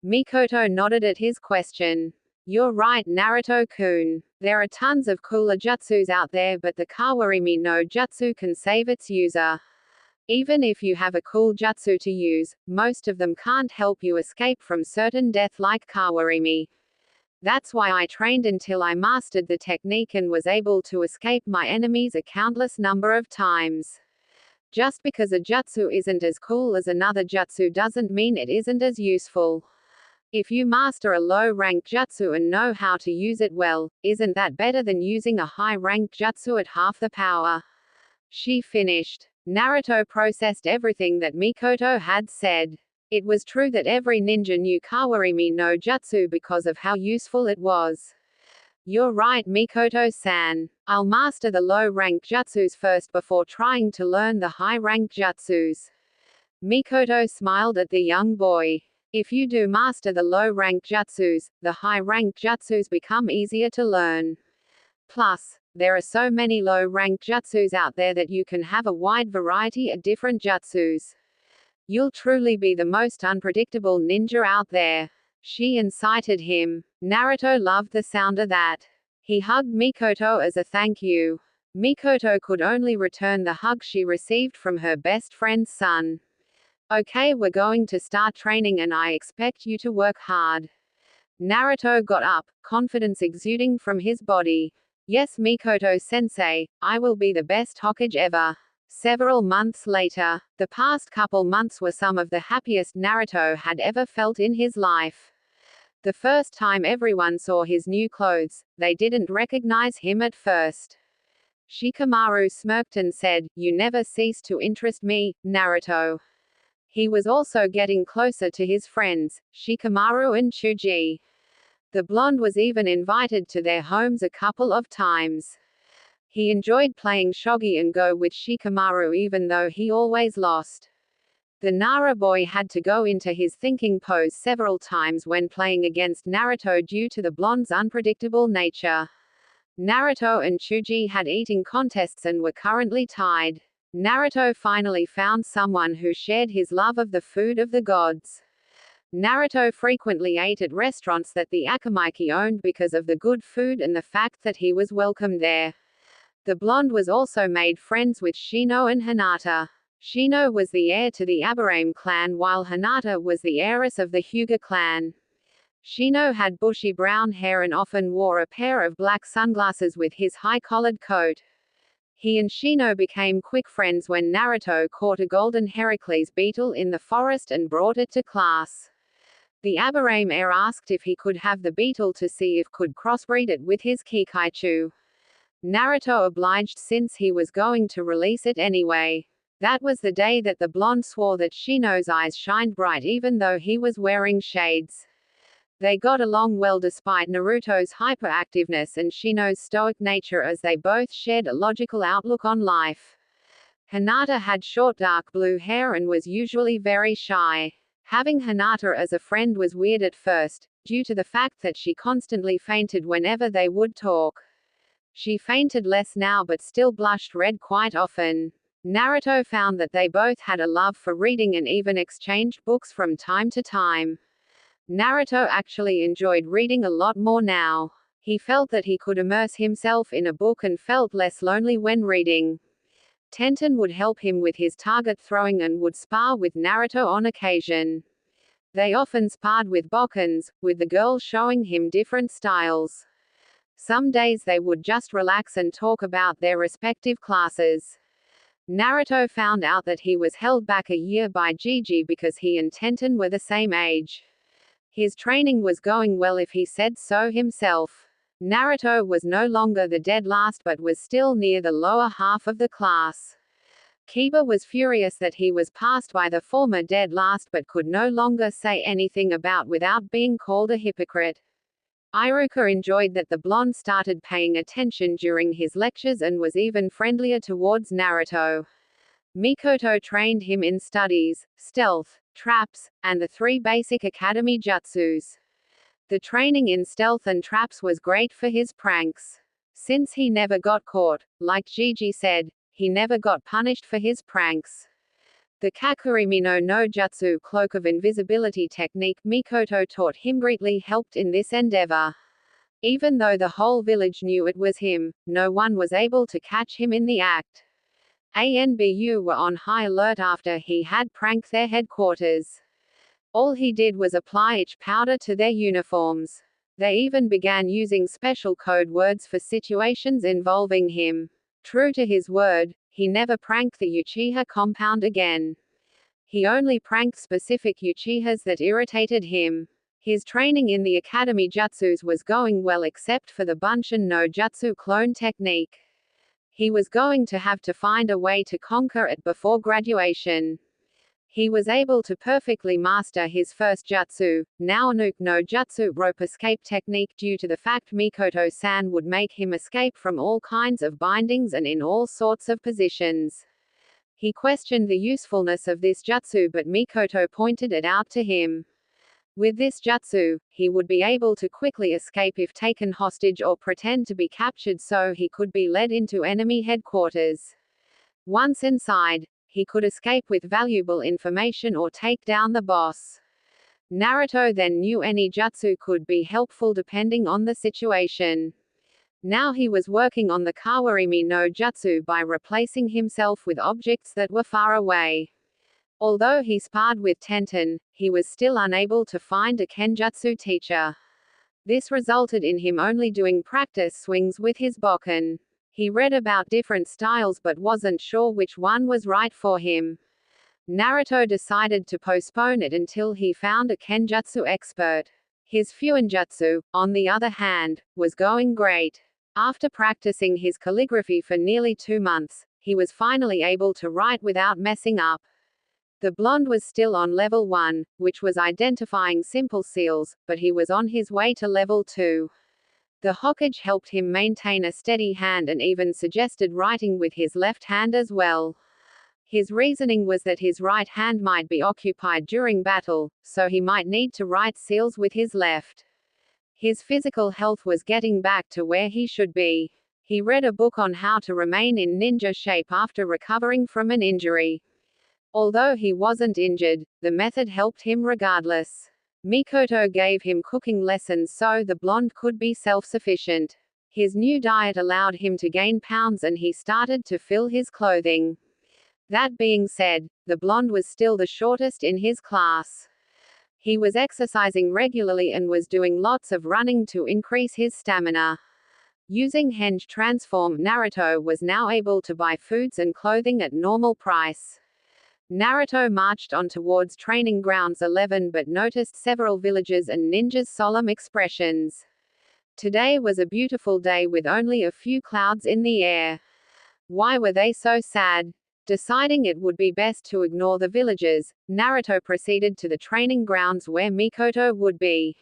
Mikoto nodded at his question. You're right, Naruto-kun. There are tons of cooler jutsus out there, but the Kawarimi no Jutsu can save its user. Even if you have a cool jutsu to use, most of them can't help you escape from certain death like Kawarimi. That's why I trained until I mastered the technique and was able to escape my enemies a countless number of times. Just because a jutsu isn't as cool as another jutsu doesn't mean it isn't as useful. If you master a low-rank jutsu and know how to use it well, isn't that better than using a high-rank jutsu at half the power? She finished. Naruto processed everything that Mikoto had said. It was true that every ninja knew Kawarimi no Jutsu because of how useful it was. You're right, Mikoto-san. I'll master the low-rank jutsus first before trying to learn the high-rank jutsus. Mikoto smiled at the young boy. If you do master the low-rank jutsus, the high-rank jutsus become easier to learn. Plus, there are so many low-rank jutsus out there that you can have a wide variety of different jutsus. You'll truly be the most unpredictable ninja out there. She incited him. Naruto loved the sound of that. He hugged Mikoto as a thank you. Mikoto could only return the hug she received from her best friend's son. Okay, we're going to start training and I expect you to work hard. Naruto got up, confidence exuding from his body. Yes, Mikoto-sensei, I will be the best Hokage ever. Several months later, the past couple months were some of the happiest Naruto had ever felt in his life. The first time everyone saw his new clothes, they didn't recognize him at first. Shikamaru smirked and said, "You never cease to interest me, Naruto." He was also getting closer to his friends, Shikamaru and Chuji. The blonde was even invited to their homes a couple of times. He enjoyed playing shogi and go with Shikamaru even though he always lost. The Nara boy had to go into his thinking pose several times when playing against Naruto due to the blonde's unpredictable nature. Naruto and Chuji had eating contests and were currently tied. Naruto finally found someone who shared his love of the food of the gods. Naruto frequently ate at restaurants that the Akamaki owned because of the good food and the fact that he was welcomed there. The blonde was also made friends with Shino and Hinata. Shino was the heir to the Aburame clan while Hinata was the heiress of the Hyuga clan. Shino had bushy brown hair and often wore a pair of black sunglasses with his high-collared coat. He and Shino became quick friends when Naruto caught a golden Heracles beetle in the forest and brought it to class. The Aburame heir asked if he could have the beetle to see if could crossbreed it with his Kikaichu. Naruto obliged since he was going to release it anyway. That was the day that the blonde swore that Shino's eyes shined bright even though he was wearing shades. They got along well despite Naruto's hyperactiveness and Shino's stoic nature as they both shared a logical outlook on life. Hinata had short dark blue hair and was usually very shy. Having Hinata as a friend was weird at first, due to the fact that she constantly fainted whenever they would talk. She fainted less now but still blushed red quite often. Naruto found that they both had a love for reading and even exchanged books from time to time. Naruto actually enjoyed reading a lot more now. He felt that he could immerse himself in a book and felt less lonely when reading. Tenten would help him with his target throwing and would spar with Naruto on occasion. They often sparred with Bokkens, with the girls showing him different styles. Some days they would just relax and talk about their respective classes. Naruto found out that he was held back a year by Gigi because he and Tenten were the same age. His training was going well if he said so himself. Naruto was no longer the dead last but was still near the lower half of the class. Kiba was furious that he was passed by the former dead last but could no longer say anything about without being called a hypocrite. Iruka enjoyed that the blonde started paying attention during his lectures and was even friendlier towards Naruto. Mikoto trained him in studies, stealth, traps, and the 3 basic academy jutsus. The training in stealth and traps was great for his pranks. Since he never got caught, like Gigi said, he never got punished for his pranks. The Kakurimi no Jutsu cloak of invisibility technique Mikoto taught him greatly helped in this endeavor. Even though the whole village knew it was him, no one was able to catch him in the act. ANBU were on high alert after he had pranked their headquarters. All he did was apply itch powder to their uniforms. They even began using special code words for situations involving him. True to his word, he never pranked the Uchiha compound again. He only pranked specific Uchihas that irritated him. His training in the Academy Jutsus was going well except for the Bunshin no Jutsu clone technique. He was going to have to find a way to conquer it before graduation. He was able to perfectly master his first jutsu, Naonuke no Jutsu rope escape technique due to the fact Mikoto-san would make him escape from all kinds of bindings and in all sorts of positions. He questioned the usefulness of this jutsu but Mikoto pointed it out to him. With this jutsu, he would be able to quickly escape if taken hostage or pretend to be captured so he could be led into enemy headquarters. Once inside, he could escape with valuable information or take down the boss. Naruto then knew any jutsu could be helpful depending on the situation. Now he was working on the Kawarimi no Jutsu by replacing himself with objects that were far away. Although he sparred with Tenten, he was still unable to find a Kenjutsu teacher. This resulted in him only doing practice swings with his Bokken. He read about different styles but wasn't sure which one was right for him. Naruto decided to postpone it until he found a Kenjutsu expert. His Fuinjutsu, on the other hand, was going great. After practicing his calligraphy for nearly 2 months, he was finally able to write without messing up. The blonde was still on level 1, which was identifying simple seals, but he was on his way to level 2. The Hokage helped him maintain a steady hand and even suggested writing with his left hand as well. His reasoning was that his right hand might be occupied during battle, so he might need to write seals with his left. His physical health was getting back to where he should be. He read a book on how to remain in ninja shape after recovering from an injury. Although he wasn't injured, the method helped him regardless. Mikoto gave him cooking lessons so the blonde could be self-sufficient. His new diet allowed him to gain pounds and he started to fill his clothing. That being said, the blonde was still the shortest in his class. He was exercising regularly and was doing lots of running to increase his stamina. Using Henge Transform, Naruto was now able to buy foods and clothing at normal price. Naruto marched on towards Training Grounds 11 but noticed several villagers and ninjas' solemn expressions. Today was a beautiful day with only a few clouds in the air. Why were they so sad? Deciding it would be best to ignore the villagers, Naruto proceeded to the training grounds where Mikoto would be.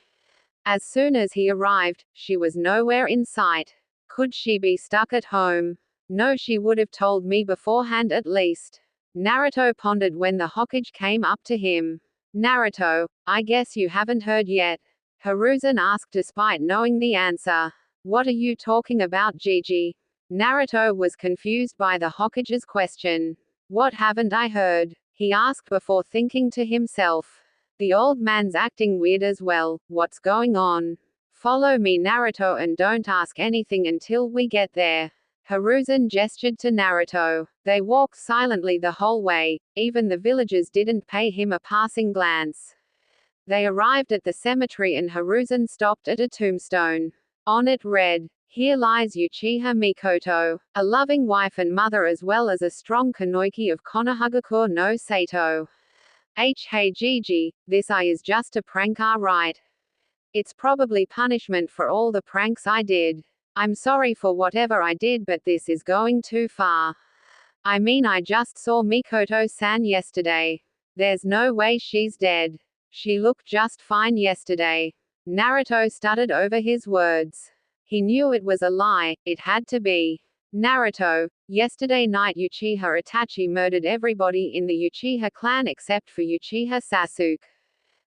As soon as he arrived, she was nowhere in sight. Could she be stuck at home? No, she would have told me beforehand at least. Naruto pondered when the Hokage came up to him. Naruto, I guess you haven't heard yet. Hiruzen asked despite knowing the answer. What are you talking about, Gigi? Naruto was confused by the Hokage's question. What haven't I heard? He asked before thinking to himself. The old man's acting weird as well, what's going on? Follow me, Naruto, and don't ask anything until we get there. Hiruzen gestured to Naruto. They walked silently the whole way, even the villagers didn't pay him a passing glance. They arrived at the cemetery and Hiruzen stopped at a tombstone. On it read, "Here lies Uchiha Mikoto, a loving wife and mother as well as a strong Kunoichi of Konohagakure no Sato. Hey Gigi, this is just a prank, right? It's probably punishment for all the pranks I did. I'm sorry for whatever I did, but this is going too far. I mean, I just saw Mikoto-san yesterday. There's no way she's dead. She looked just fine yesterday." Naruto stuttered over his words. He knew it was a lie, it had to be. Naruto, yesterday night Uchiha Itachi murdered everybody in the Uchiha clan except for Uchiha Sasuke.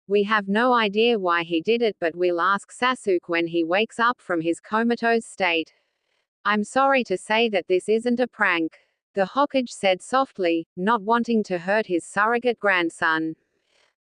We have no idea why he did it, but we'll ask Sasuke when he wakes up from his comatose state. I'm sorry to say that this isn't a prank, the Hokage said softly, not wanting to hurt his surrogate grandson.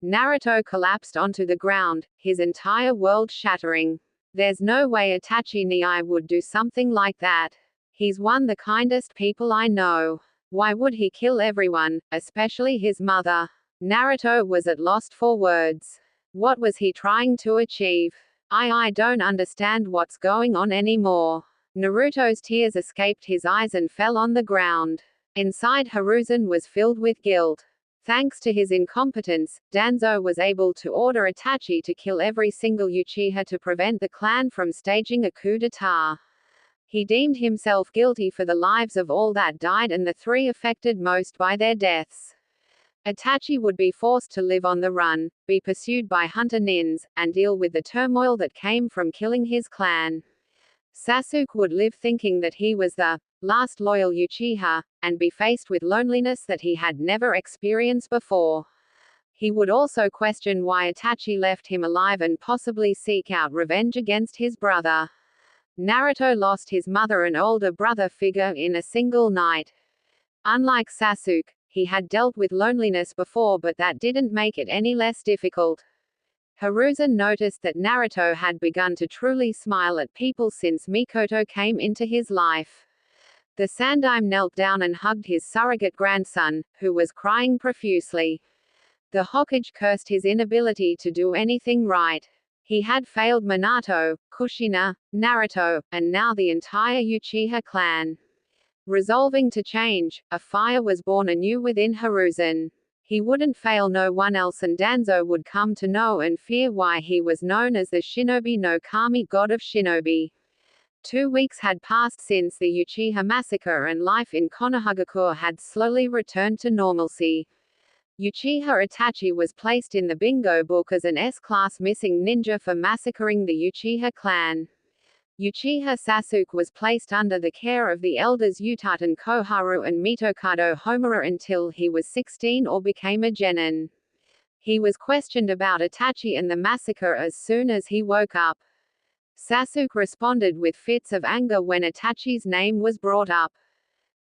Naruto collapsed onto the ground, his entire world shattering. There's no way Itachi Ni would do something like that. He's one the kindest people I know. Why would he kill everyone, especially his mother? Naruto was at loss for words. What was he trying to achieve? I don't understand what's going on anymore. Naruto's tears escaped his eyes and fell on the ground. Inside, Hiruzen was filled with guilt. Thanks to his incompetence, Danzo was able to order Itachi to kill every single Uchiha to prevent the clan from staging a coup d'état. He deemed himself guilty for the lives of all that died and the three affected most by their deaths. Itachi would be forced to live on the run, be pursued by hunter nins, and deal with the turmoil that came from killing his clan. Sasuke would live thinking that he was the last loyal Uchiha, and be faced with loneliness that he had never experienced before. He would also question why Itachi left him alive and possibly seek out revenge against his brother. Naruto lost his mother and older brother figure in a single night. Unlike Sasuke, he had dealt with loneliness before, but that didn't make it any less difficult. Hiruzen noticed that Naruto had begun to truly smile at people since Mikoto came into his life. The Sandaime knelt down and hugged his surrogate grandson, who was crying profusely. The Hokage cursed his inability to do anything right. He had failed Minato, Kushina, Naruto, and now the entire Uchiha clan. Resolving to change, a fire was born anew within Hiruzen. He wouldn't fail no one else, and Danzo would come to know and fear why he was known as the Shinobi no Kami, god of shinobi. 2 weeks had passed since the Uchiha massacre and life in Konohagakure had slowly returned to normalcy. Uchiha Itachi was placed in the bingo book as an S-class missing ninja for massacring the Uchiha clan. Uchiha Sasuke was placed under the care of the elders Utaten Koharu and Mitokado Homura until he was 16 or became a genin. He was questioned about Itachi and the massacre as soon as he woke up. Sasuke responded with fits of anger when Itachi's name was brought up.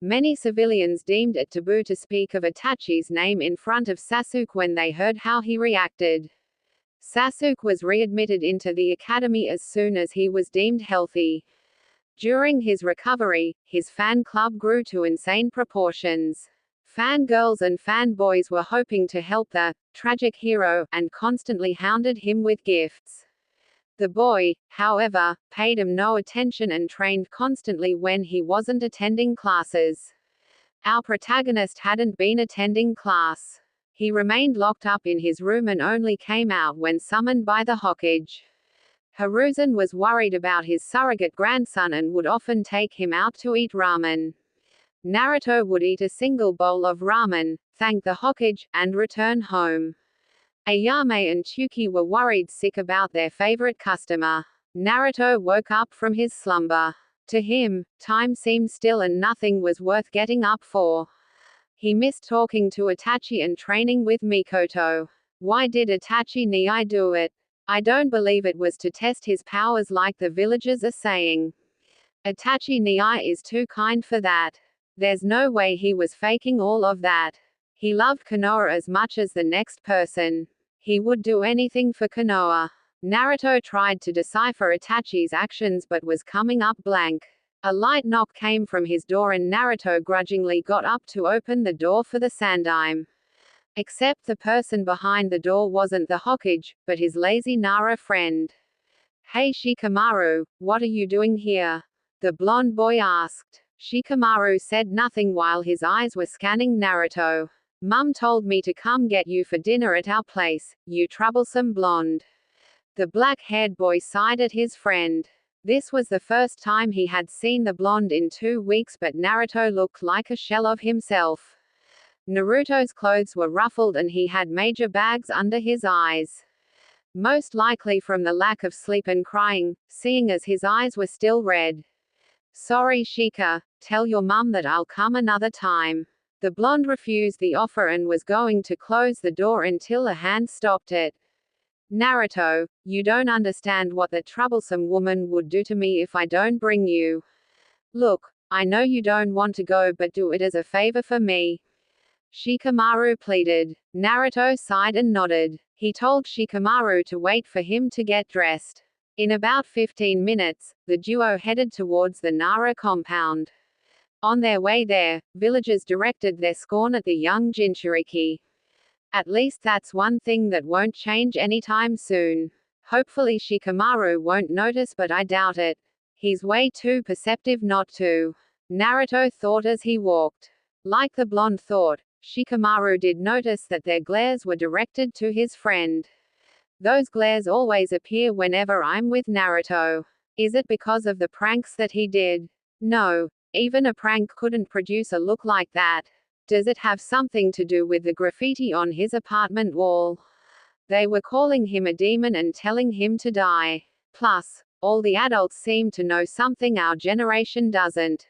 Many civilians deemed it taboo to speak of Itachi's name in front of Sasuke when they heard how he reacted. Sasuke was readmitted into the academy as soon as he was deemed healthy. During his recovery, his fan club grew to insane proportions. Fangirls and fanboys were hoping to help the tragic hero, and constantly hounded him with gifts. The boy, however, paid him no attention and trained constantly when he wasn't attending classes. Our protagonist hadn't been attending class. He remained locked up in his room and only came out when summoned by the Hokage. Hiruzen was worried about his surrogate grandson and would often take him out to eat ramen. Naruto would eat a single bowl of ramen, thank the Hokage, and return home. Ayame and Tsuki were worried sick about their favorite customer. Naruto woke up from his slumber. To him, time seemed still and nothing was worth getting up for. He missed talking to Itachi and training with Mikoto. Why did Itachi Nii do it? I don't believe it was to test his powers like the villagers are saying. Itachi Nii is too kind for that. There's no way he was faking all of that. He loved Konoha as much as the next person. He would do anything for Konoha. Naruto tried to decipher Itachi's actions but was coming up blank. A light knock came from his door and Naruto grudgingly got up to open the door for the Sandaime. Except the person behind the door wasn't the Hokage, but his lazy Nara friend. Hey Shikamaru, what are you doing here? The blonde boy asked. Shikamaru said nothing while his eyes were scanning Naruto. Mum told me to come get you for dinner at our place, you troublesome blonde. The black-haired boy sighed at his friend. This was the first time he had seen the blonde in 2 weeks, but Naruto looked like a shell of himself. Naruto's clothes were ruffled and he had major bags under his eyes. Most likely from the lack of sleep and crying, seeing as his eyes were still red. Sorry Shika, tell your mum that I'll come another time. The blonde refused the offer and was going to close the door until a hand stopped it. Naruto, you don't understand what that troublesome woman would do to me if I don't bring you. Look, I know you don't want to go, but do it as a favor for me. Shikamaru pleaded. Naruto sighed and nodded. He told Shikamaru to wait for him to get dressed. In about 15 minutes, the duo headed towards the Nara compound. On their way there, villagers directed their scorn at the young Jinchuriki. At least that's one thing that won't change anytime soon. Hopefully Shikamaru won't notice, but I doubt it. He's way too perceptive not to. Naruto thought as he walked. Like the blonde thought, Shikamaru did notice that their glares were directed to his friend. Those glares always appear whenever I'm with Naruto. Is it because of the pranks that he did? No, even a prank couldn't produce a look like that. Does it have something to do with the graffiti on his apartment wall? They were calling him a demon and telling him to die. Plus, all the adults seem to know something our generation doesn't.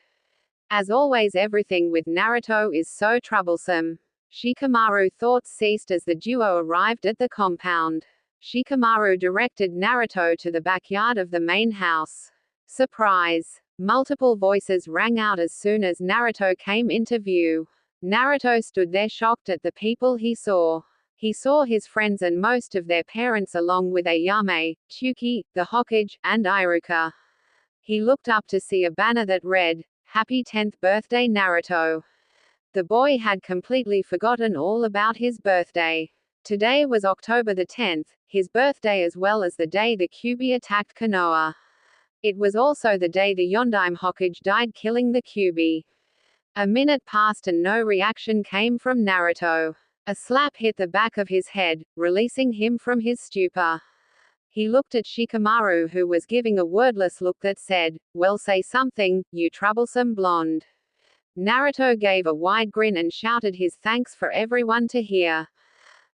As always, everything with Naruto is so troublesome. Shikamaru's thoughts ceased as the duo arrived at the compound. Shikamaru directed Naruto to the backyard of the main house. Surprise! Multiple voices rang out as soon as Naruto came into view. Naruto stood there shocked at the people he saw. He saw his friends and most of their parents along with Ayame, Tsuki, the Hokage, and Iruka. He looked up to see a banner that read, Happy 10th birthday Naruto. The boy had completely forgotten all about his birthday. Today was October the 10th, his birthday as well as the day the Kyuubi attacked Konoha. It was also the day the Yondaime Hokage died, killing the Kyuubi. A minute passed and no reaction came from Naruto. A slap hit the back of his head, releasing him from his stupor. He looked at Shikamaru, who was giving a wordless look that said, well, say something, you troublesome blonde. Naruto gave a wide grin and shouted his thanks for everyone to hear.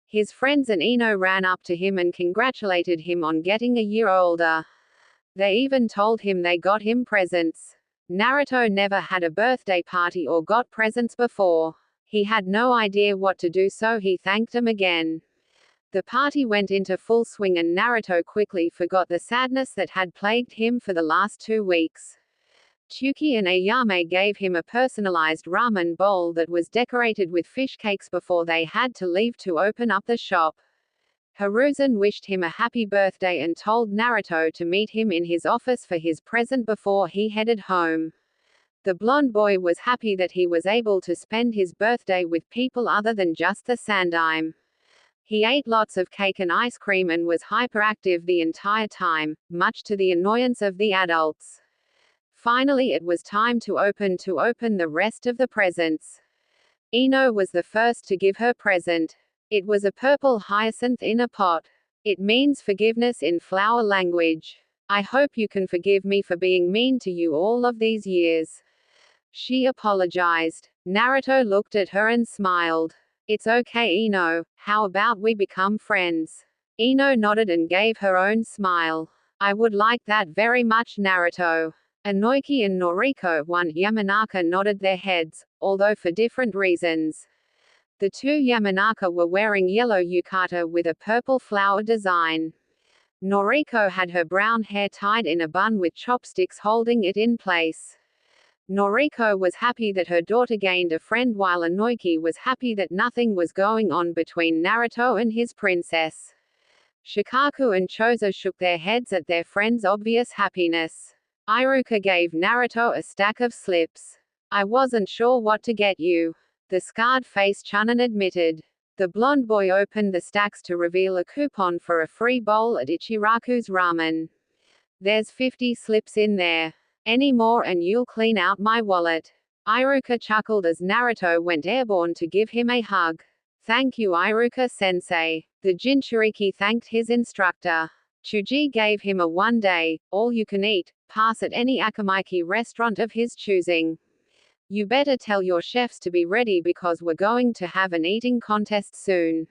His friends and Ino ran up to him and congratulated him on getting a year older. They even told him they got him presents. Naruto never had a birthday party or got presents before. He had no idea what to do, so he thanked them again. The party went into full swing and Naruto quickly forgot the sadness that had plagued him for the last 2 weeks. Tsuki and Ayame gave him a personalized ramen bowl that was decorated with fish cakes before they had to leave to open up the shop. Hiruzen wished him a happy birthday and told Naruto to meet him in his office for his present before he headed home. The blonde boy was happy that he was able to spend his birthday with people other than just the Sandaime. He ate lots of cake and ice cream and was hyperactive the entire time, much to the annoyance of the adults. Finally it was time to open the rest of the presents. Ino was the first to give her present. It was a purple hyacinth in a pot. It means forgiveness in flower language. I hope you can forgive me for being mean to you all of these years. She apologized. Naruto looked at her and smiled. It's okay, Ino, how about we become friends? Ino nodded and gave her own smile. I would like that very much, Naruto. Inoki and Noriko Yamanaka nodded their heads, although for different reasons. The two Yamanaka were wearing yellow yukata with a purple flower design. Noriko had her brown hair tied in a bun with chopsticks holding it in place. Noriko was happy that her daughter gained a friend while Inoki was happy that nothing was going on between Naruto and his princess. Shikaku and Chozo shook their heads at their friend's obvious happiness. Iruka gave Naruto a stack of slips. I wasn't sure what to get you. The scarred-faced Chunin admitted. The blonde boy opened the stacks to reveal a coupon for a free bowl at Ichiraku's Ramen. There's 50 slips in there. Any more and you'll clean out my wallet. Iruka chuckled as Naruto went airborne to give him a hug. Thank you, Iruka-sensei. The Jinchuriki thanked his instructor. Chuji gave him a one-day, all-you-can-eat, pass at any Akamaiki restaurant of his choosing. You better tell your chefs to be ready because we're going to have an eating contest soon.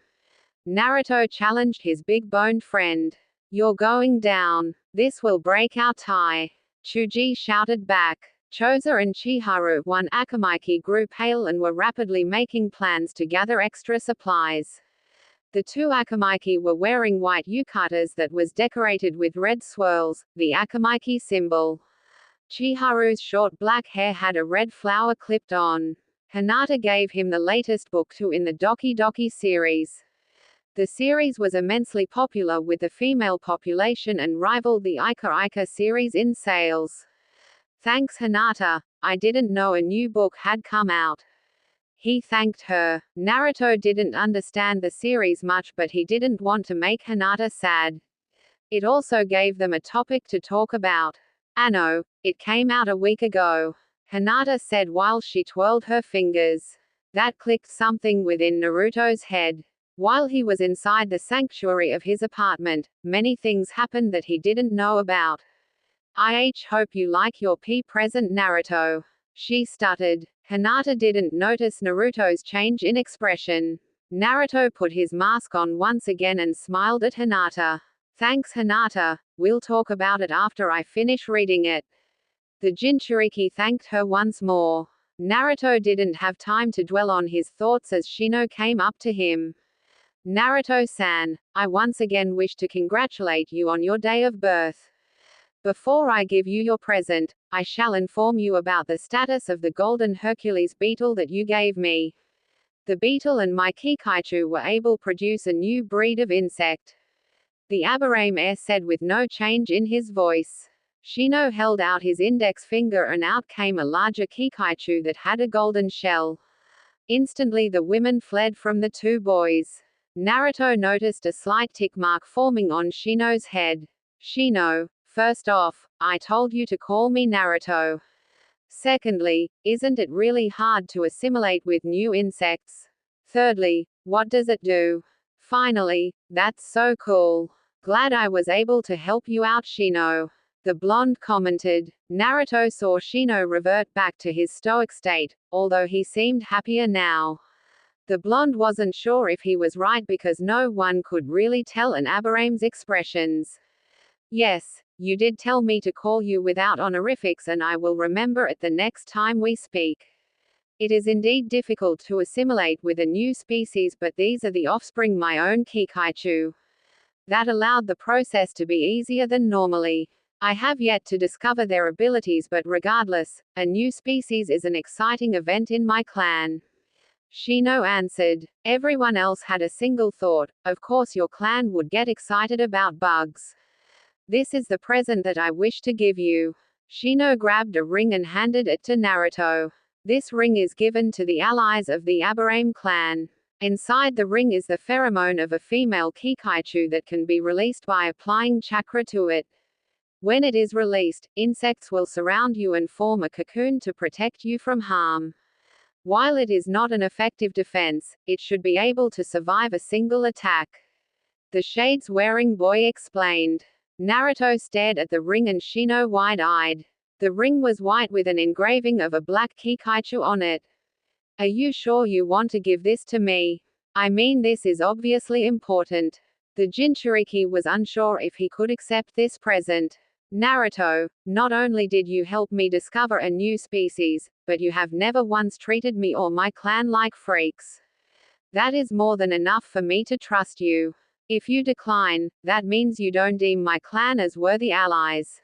Naruto challenged his big-boned friend. You're going down. This will break our tie. Chuji shouted back. Chozo and Chiharu, one Akamaiki, grew pale and were rapidly making plans to gather extra supplies. The two Akamaiki were wearing white yukatas that was decorated with red swirls, the Akamaiki symbol. Chiharu's short black hair had a red flower clipped on. Hinata gave him the latest book too in the Doki Doki series. The series was immensely popular with the female population and rivaled the Ika Ika series in sales. Thanks, Hinata. I didn't know a new book had come out. He thanked her. Naruto didn't understand the series much, but he didn't want to make Hinata sad. It also gave them a topic to talk about. Anno, it came out a week ago. Hinata said while she twirled her fingers. That clicked something within Naruto's head. While he was inside the sanctuary of his apartment, many things happened that he didn't know about. I hope you like your present, Naruto. She stuttered. Hinata didn't notice Naruto's change in expression. Naruto put his mask on once again and smiled at Hinata. Thanks, Hinata. We'll talk about it after I finish reading it. The Jinchuriki thanked her once more. Naruto didn't have time to dwell on his thoughts as Shino came up to him. Naruto-san, I once again wish to congratulate you on your day of birth. Before I give you your present, I shall inform you about the status of the golden Hercules beetle that you gave me. The beetle and my Kikaichu were able to produce a new breed of insect. The Aberame heir said with no change in his voice. Shino held out his index finger and out came a larger Kikaichu that had a golden shell. Instantly the women fled from the two boys. Naruto noticed a slight tick mark forming on Shino's head. Shino, first off, I told you to call me Naruto. Secondly, isn't it really hard to assimilate with new insects? Thirdly, what does it do? Finally, that's so cool. Glad I was able to help you out, Shino. The blonde commented. Naruto saw Shino revert back to his stoic state, although he seemed happier now. The blonde wasn't sure if he was right because no one could really tell an Aberame's expressions. Yes, you did tell me to call you without honorifics and I will remember it the next time we speak. It is indeed difficult to assimilate with a new species, but these are the offspring my own Kikaichu. That allowed the process to be easier than normally. I have yet to discover their abilities, but regardless, a new species is an exciting event in my clan. Shino answered. Everyone else had a single thought, of course your clan would get excited about bugs. This is the present that I wish to give you. Shino grabbed a ring and handed it to Naruto. This ring is given to the allies of the Aburame clan. Inside the ring is the pheromone of a female Kikaichu that can be released by applying chakra to it. When it is released, insects will surround you and form a cocoon to protect you from harm. While it is not an effective defense, it should be able to survive a single attack. The shades-wearing boy explained. Naruto stared at the ring and Shino wide-eyed. The ring was white with an engraving of a black Kikaichu on it. Are you sure you want to give this to me? I mean, this is obviously important. The Jinchuriki was unsure if he could accept this present. Naruto, not only did you help me discover a new species, but you have never once treated me or my clan like freaks. That is more than enough for me to trust you. If you decline, that means you don't deem my clan as worthy allies.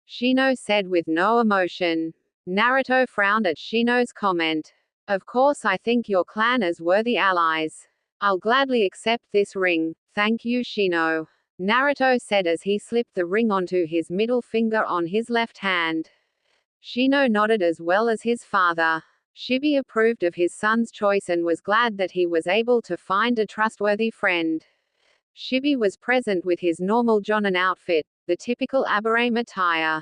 Shino said with no emotion. Naruto frowned at Shino's comment. Of course I think your clan as worthy allies. I'll gladly accept this ring, thank you Shino. Naruto said as he slipped the ring onto his middle finger on his left hand. Shino nodded as well as his father. Shibi approved of his son's choice and was glad that he was able to find a trustworthy friend. Shibi was present with his normal Jonin outfit, the typical Aburame attire.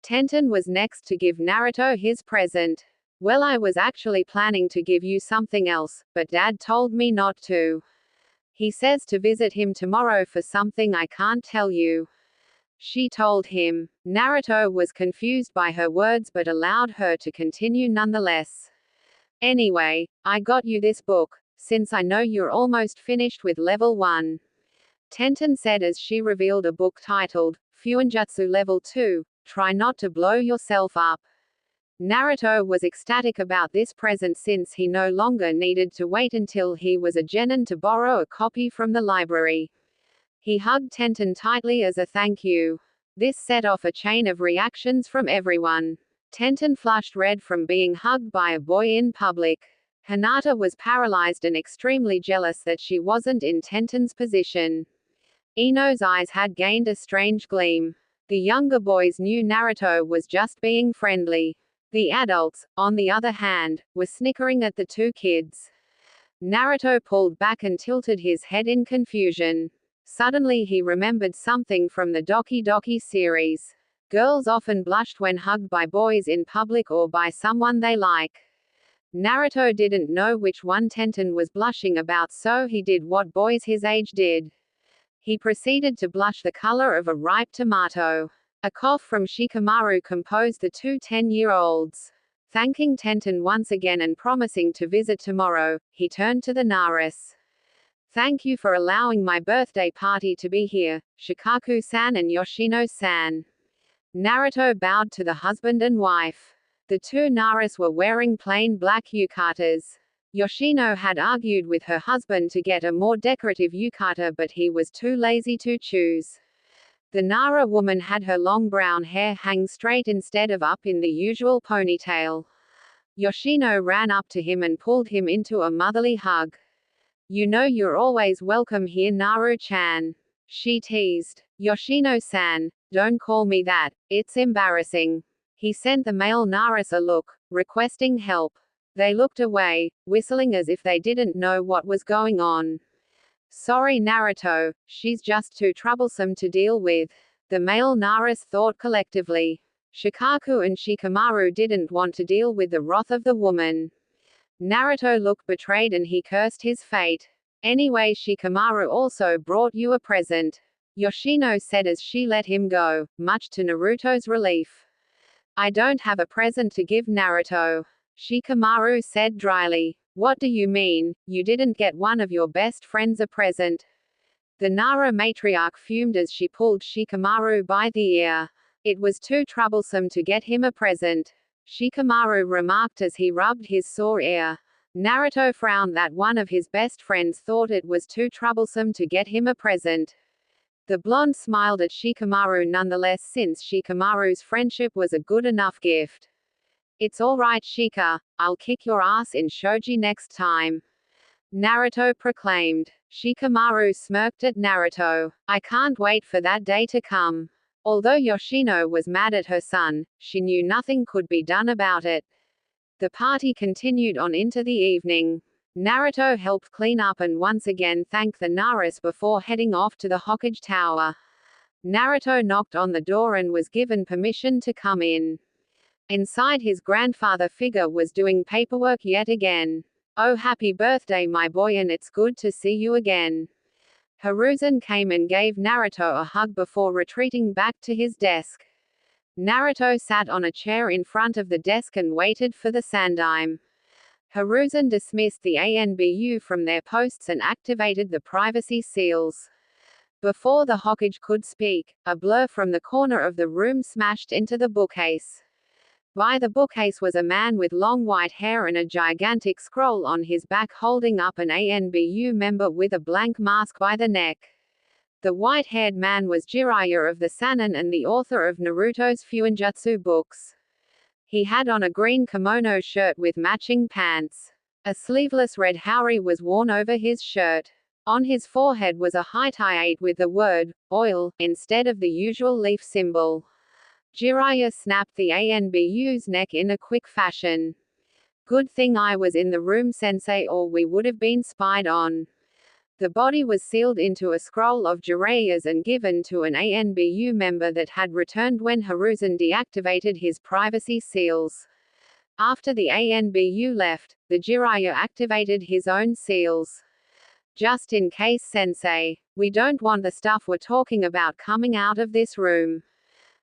Tenten was next to give Naruto his present. Well, I was actually planning to give you something else, but Dad told me not to. He says to visit him tomorrow for something I can't tell you. She told him. Naruto was confused by her words but allowed her to continue nonetheless. Anyway, I got you this book, since I know you're almost finished with level 1. Tenten said as she revealed a book titled, Fuinjutsu Level 2, Try Not to Blow Yourself Up. Naruto was ecstatic about this present since he no longer needed to wait until he was a genin to borrow a copy from the library. He hugged Tenten tightly as a thank you. This set off a chain of reactions from everyone. Tenten flushed red from being hugged by a boy in public. Hinata was paralyzed and extremely jealous that she wasn't in Tenten's position. Ino's eyes had gained a strange gleam. The younger boys knew Naruto was just being friendly. The adults, on the other hand, were snickering at the two kids. Naruto pulled back and tilted his head in confusion. Suddenly he remembered something from the Doki Doki series. Girls often blushed when hugged by boys in public or by someone they like. Naruto didn't know which one Tenten was blushing about, so he did what boys his age did. He proceeded to blush the color of a ripe tomato. A cough from Shikamaru composed the two 10-year-olds. Thanking Tenten once again and promising to visit tomorrow, he turned to the Naris. Thank you for allowing my birthday party to be here, Shikaku-san and Yoshino-san. Naruto bowed to the husband and wife. The two Naris were wearing plain black yukatas. Yoshino had argued with her husband to get a more decorative yukata, but he was too lazy to choose. The Nara woman had her long brown hair hang straight instead of up in the usual ponytail. Yoshino ran up to him and pulled him into a motherly hug. You know you're always welcome here, Naru-chan. She teased. Yoshino-san, don't call me that, it's embarrassing. He sent the male Naris a look, requesting help. They looked away, whistling as if they didn't know what was going on. Sorry Naruto, she's just too troublesome to deal with. The male Naris thought collectively. Shikaku and Shikamaru didn't want to deal with the wrath of the woman. Naruto looked betrayed and he cursed his fate. Anyway, Shikamaru also brought you a present. Yoshino said as she let him go, much to Naruto's relief. I don't have a present to give Naruto. Shikamaru said dryly. What do you mean, you didn't get one of your best friends a present? The Nara matriarch fumed as she pulled Shikamaru by the ear. It was too troublesome to get him a present. Shikamaru remarked as he rubbed his sore ear. Naruto frowned that one of his best friends thought it was too troublesome to get him a present. The blonde smiled at Shikamaru nonetheless, since Shikamaru's friendship was a good enough gift. It's alright Shika, I'll kick your ass in shogi next time. Naruto proclaimed. Shikamaru smirked at Naruto. I can't wait for that day to come. Although Yoshino was mad at her son, she knew nothing could be done about it. The party continued on into the evening. Naruto helped clean up and once again thanked the Naris before heading off to the Hokage Tower. Naruto knocked on the door and was given permission to come in. Inside, his grandfather figure was doing paperwork yet again. Oh, happy birthday my boy, and it's good to see you again. Hiruzen came and gave Naruto a hug before retreating back to his desk. Naruto sat on a chair in front of the desk and waited for the Sandaime. Hiruzen dismissed the ANBU from their posts and activated the privacy seals. Before the Hokage could speak, a blur from the corner of the room smashed into the bookcase. By the bookcase was a man with long white hair and a gigantic scroll on his back holding up an ANBU member with a blank mask by the neck. The white-haired man was Jiraiya of the Sannin and the author of Naruto's Fuinjutsu books. He had on a green kimono shirt with matching pants. A sleeveless red haori was worn over his shirt. On his forehead was a highlight with the word, oil, instead of the usual leaf symbol. Jiraiya snapped the ANBU's neck in a quick fashion. Good thing I was in the room sensei, or we would have been spied on. The body was sealed into a scroll of Jiraiya's and given to an ANBU member that had returned when Hiruzen deactivated his privacy seals. After the ANBU left, the Jiraiya activated his own seals. Just in case sensei, we don't want the stuff we're talking about coming out of this room.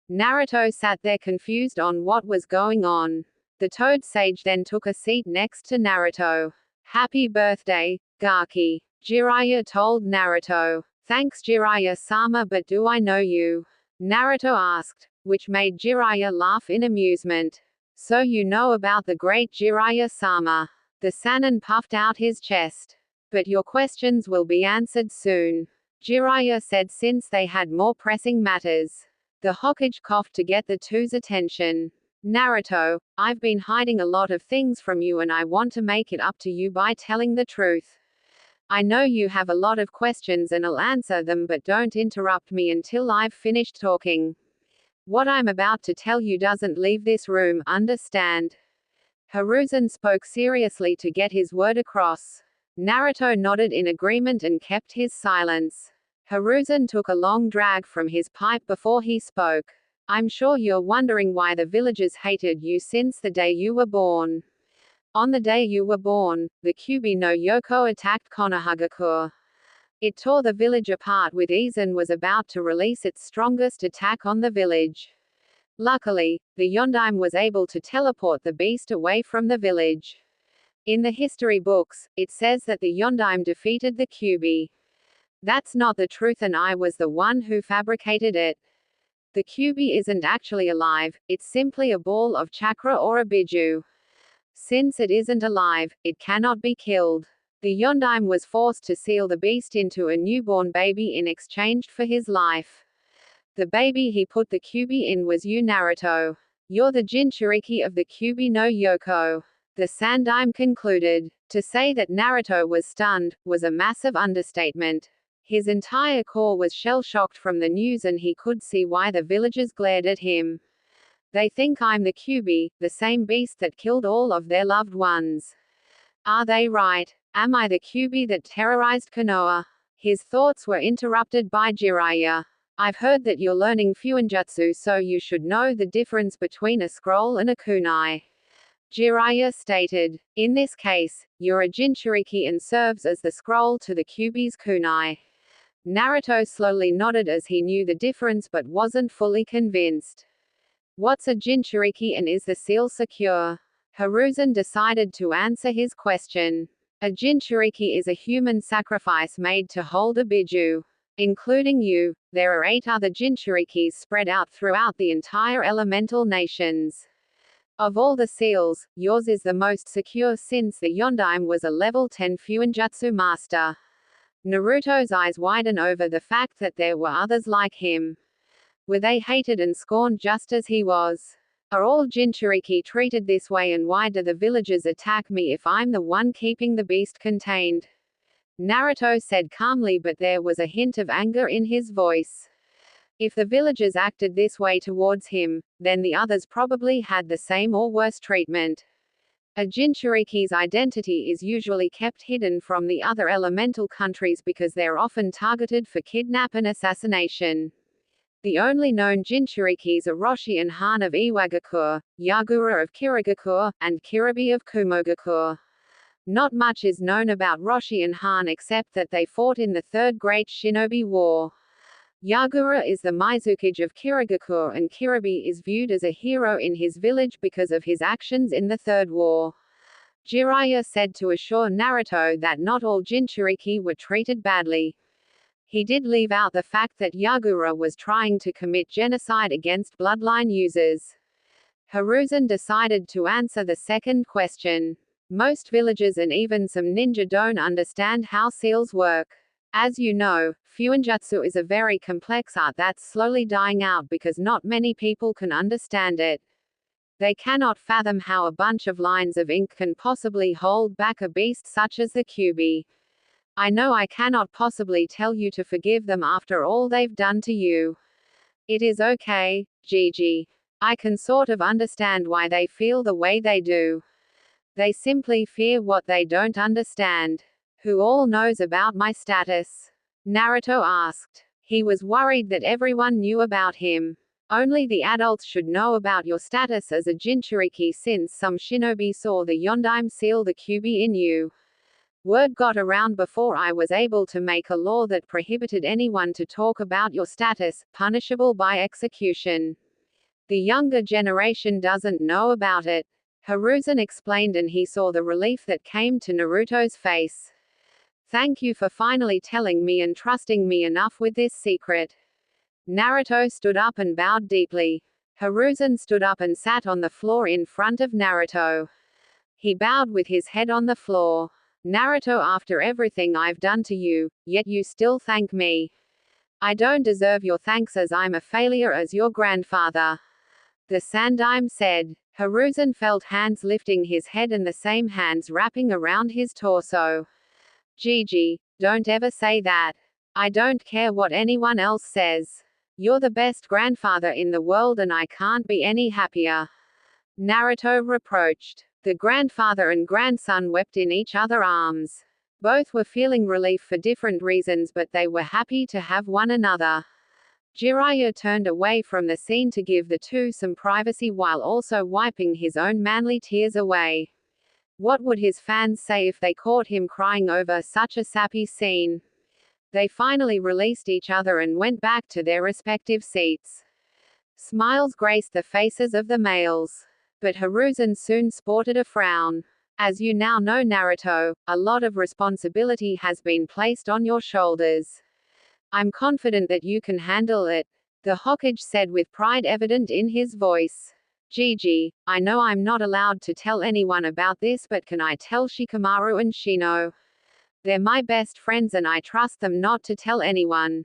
Naruto sat there confused on what was going on. The Toad Sage then took a seat next to Naruto. Happy birthday, Gaki, Jiraiya told Naruto. Thanks Jiraiya-sama, but do I know you? Naruto asked, which made Jiraiya laugh in amusement. So you know about the great Jiraiya-sama. The Sannin puffed out his chest. But your questions will be answered soon, Jiraiya said, since they had more pressing matters. The Hokage coughed to get the two's attention. Naruto, I've been hiding a lot of things from you and I want to make it up to you by telling the truth. I know you have a lot of questions and I'll answer them, but don't interrupt me until I've finished talking. What I'm about to tell you doesn't leave this room, understand? Hiruzen spoke seriously to get his word across. Naruto nodded in agreement and kept his silence. Hiruzen took a long drag from his pipe before he spoke. I'm sure you're wondering why the villagers hated you since the day you were born. On the day you were born, the Kyuubi no Yoko attacked Konohagakure. It tore the village apart with ease and was about to release its strongest attack on the village. Luckily, the Yondaime was able to teleport the beast away from the village. In the history books, it says that the Yondaime defeated the Kyuubi. That's not the truth and I was the one who fabricated it. The Kyuubi isn't actually alive, it's simply a ball of chakra or a biju. Since it isn't alive, it cannot be killed. The Yondaime was forced to seal the beast into a newborn baby in exchange for his life. The baby he put the Kyuubi in was you, Naruto. You're the Jinchuriki of the Kyuubi no Yoko. The Sandaime concluded. To say that Naruto was stunned was a massive understatement. His entire core was shell-shocked from the news and he could see why the villagers glared at him. They think I'm the Kyuubi, the same beast that killed all of their loved ones. Are they right? Am I the Kyuubi that terrorized Konoha? His thoughts were interrupted by Jiraiya. I've heard that you're learning Fuinjutsu, so you should know the difference between a scroll and a kunai. Jiraiya stated. In this case, you're a Jinchuriki and serves as the scroll to the Kyuubi's kunai. Naruto slowly nodded as he knew the difference but wasn't fully convinced. What's a Jinchuriki and is the seal secure? Hiruzen decided to answer his question. A Jinchuriki is a human sacrifice made to hold a biju. Including you, there are 8 other Jinchurikis spread out throughout the entire elemental nations. Of all the seals, yours is the most secure since the Yondaime was a level 10 Fuinjutsu master. Naruto's eyes widen over the fact that there were others like him. Were they hated and scorned just as he was? Are all Jinchuriki treated this way, and why do the villagers attack me if I'm the one keeping the beast contained? Naruto said calmly, but there was a hint of anger in his voice. If the villagers acted this way towards him, then the others probably had the same or worse treatment. A Jinchuriki's identity is usually kept hidden from the other elemental countries because they're often targeted for kidnap and assassination. The only known Jinchurikis are Roshi and Han of Iwagakure, Yagura of Kirigakure, and Kiribi of Kumogakure. Not much is known about Roshi and Han except that they fought in the Third Great Shinobi War. Yagura is the Mizukage of Kirigakure, and Kiribi is viewed as a hero in his village because of his actions in the Third War. Jiraiya said to assure Naruto that not all Jinchuriki were treated badly. He did leave out the fact that Yagura was trying to commit genocide against bloodline users. Hiruzen decided to answer the second question. Most villagers and even some ninja don't understand how seals work. As you know, Fuinjutsu is a very complex art that's slowly dying out because not many people can understand it. They cannot fathom how a bunch of lines of ink can possibly hold back a beast such as the Kyuubi. I know I cannot possibly tell you to forgive them after all they've done to you. It is okay, Gigi. I can sort of understand why they feel the way they do. They simply fear what they don't understand. Who all knows about my status? Naruto asked. He was worried that everyone knew about him. Only the adults should know about your status as a Jinchuriki, since some shinobi saw the Yondaime seal the Kyuubi in you. Word got around before I was able to make a law that prohibited anyone to talk about your status, punishable by execution. The younger generation doesn't know about it. Hiruzen explained, and he saw the relief that came to Naruto's face. Thank you for finally telling me and trusting me enough with this secret. Naruto stood up and bowed deeply. Hiruzen stood up and sat on the floor in front of Naruto. He bowed with his head on the floor. Naruto, after everything I've done to you, yet you still thank me. I don't deserve your thanks as I'm a failure as your grandfather. The Sandaime said. Hiruzen felt hands lifting his head and the same hands wrapping around his torso. Gigi, don't ever say that. I don't care what anyone else says. You're the best grandfather in the world and I can't be any happier. Naruto reproached. The grandfather and grandson wept in each other's arms. Both were feeling relief for different reasons, but they were happy to have one another. Jiraiya turned away from the scene to give the two some privacy while also wiping his own manly tears away. What would his fans say if they caught him crying over such a sappy scene? They finally released each other and went back to their respective seats. Smiles graced the faces of the males. But Hiruzen soon sported a frown. As you now know, Naruto, a lot of responsibility has been placed on your shoulders. I'm confident that you can handle it, the Hokage said with pride evident in his voice. Gigi, I know I'm not allowed to tell anyone about this, but can I tell Shikamaru and Shino? They're my best friends and I trust them not to tell anyone.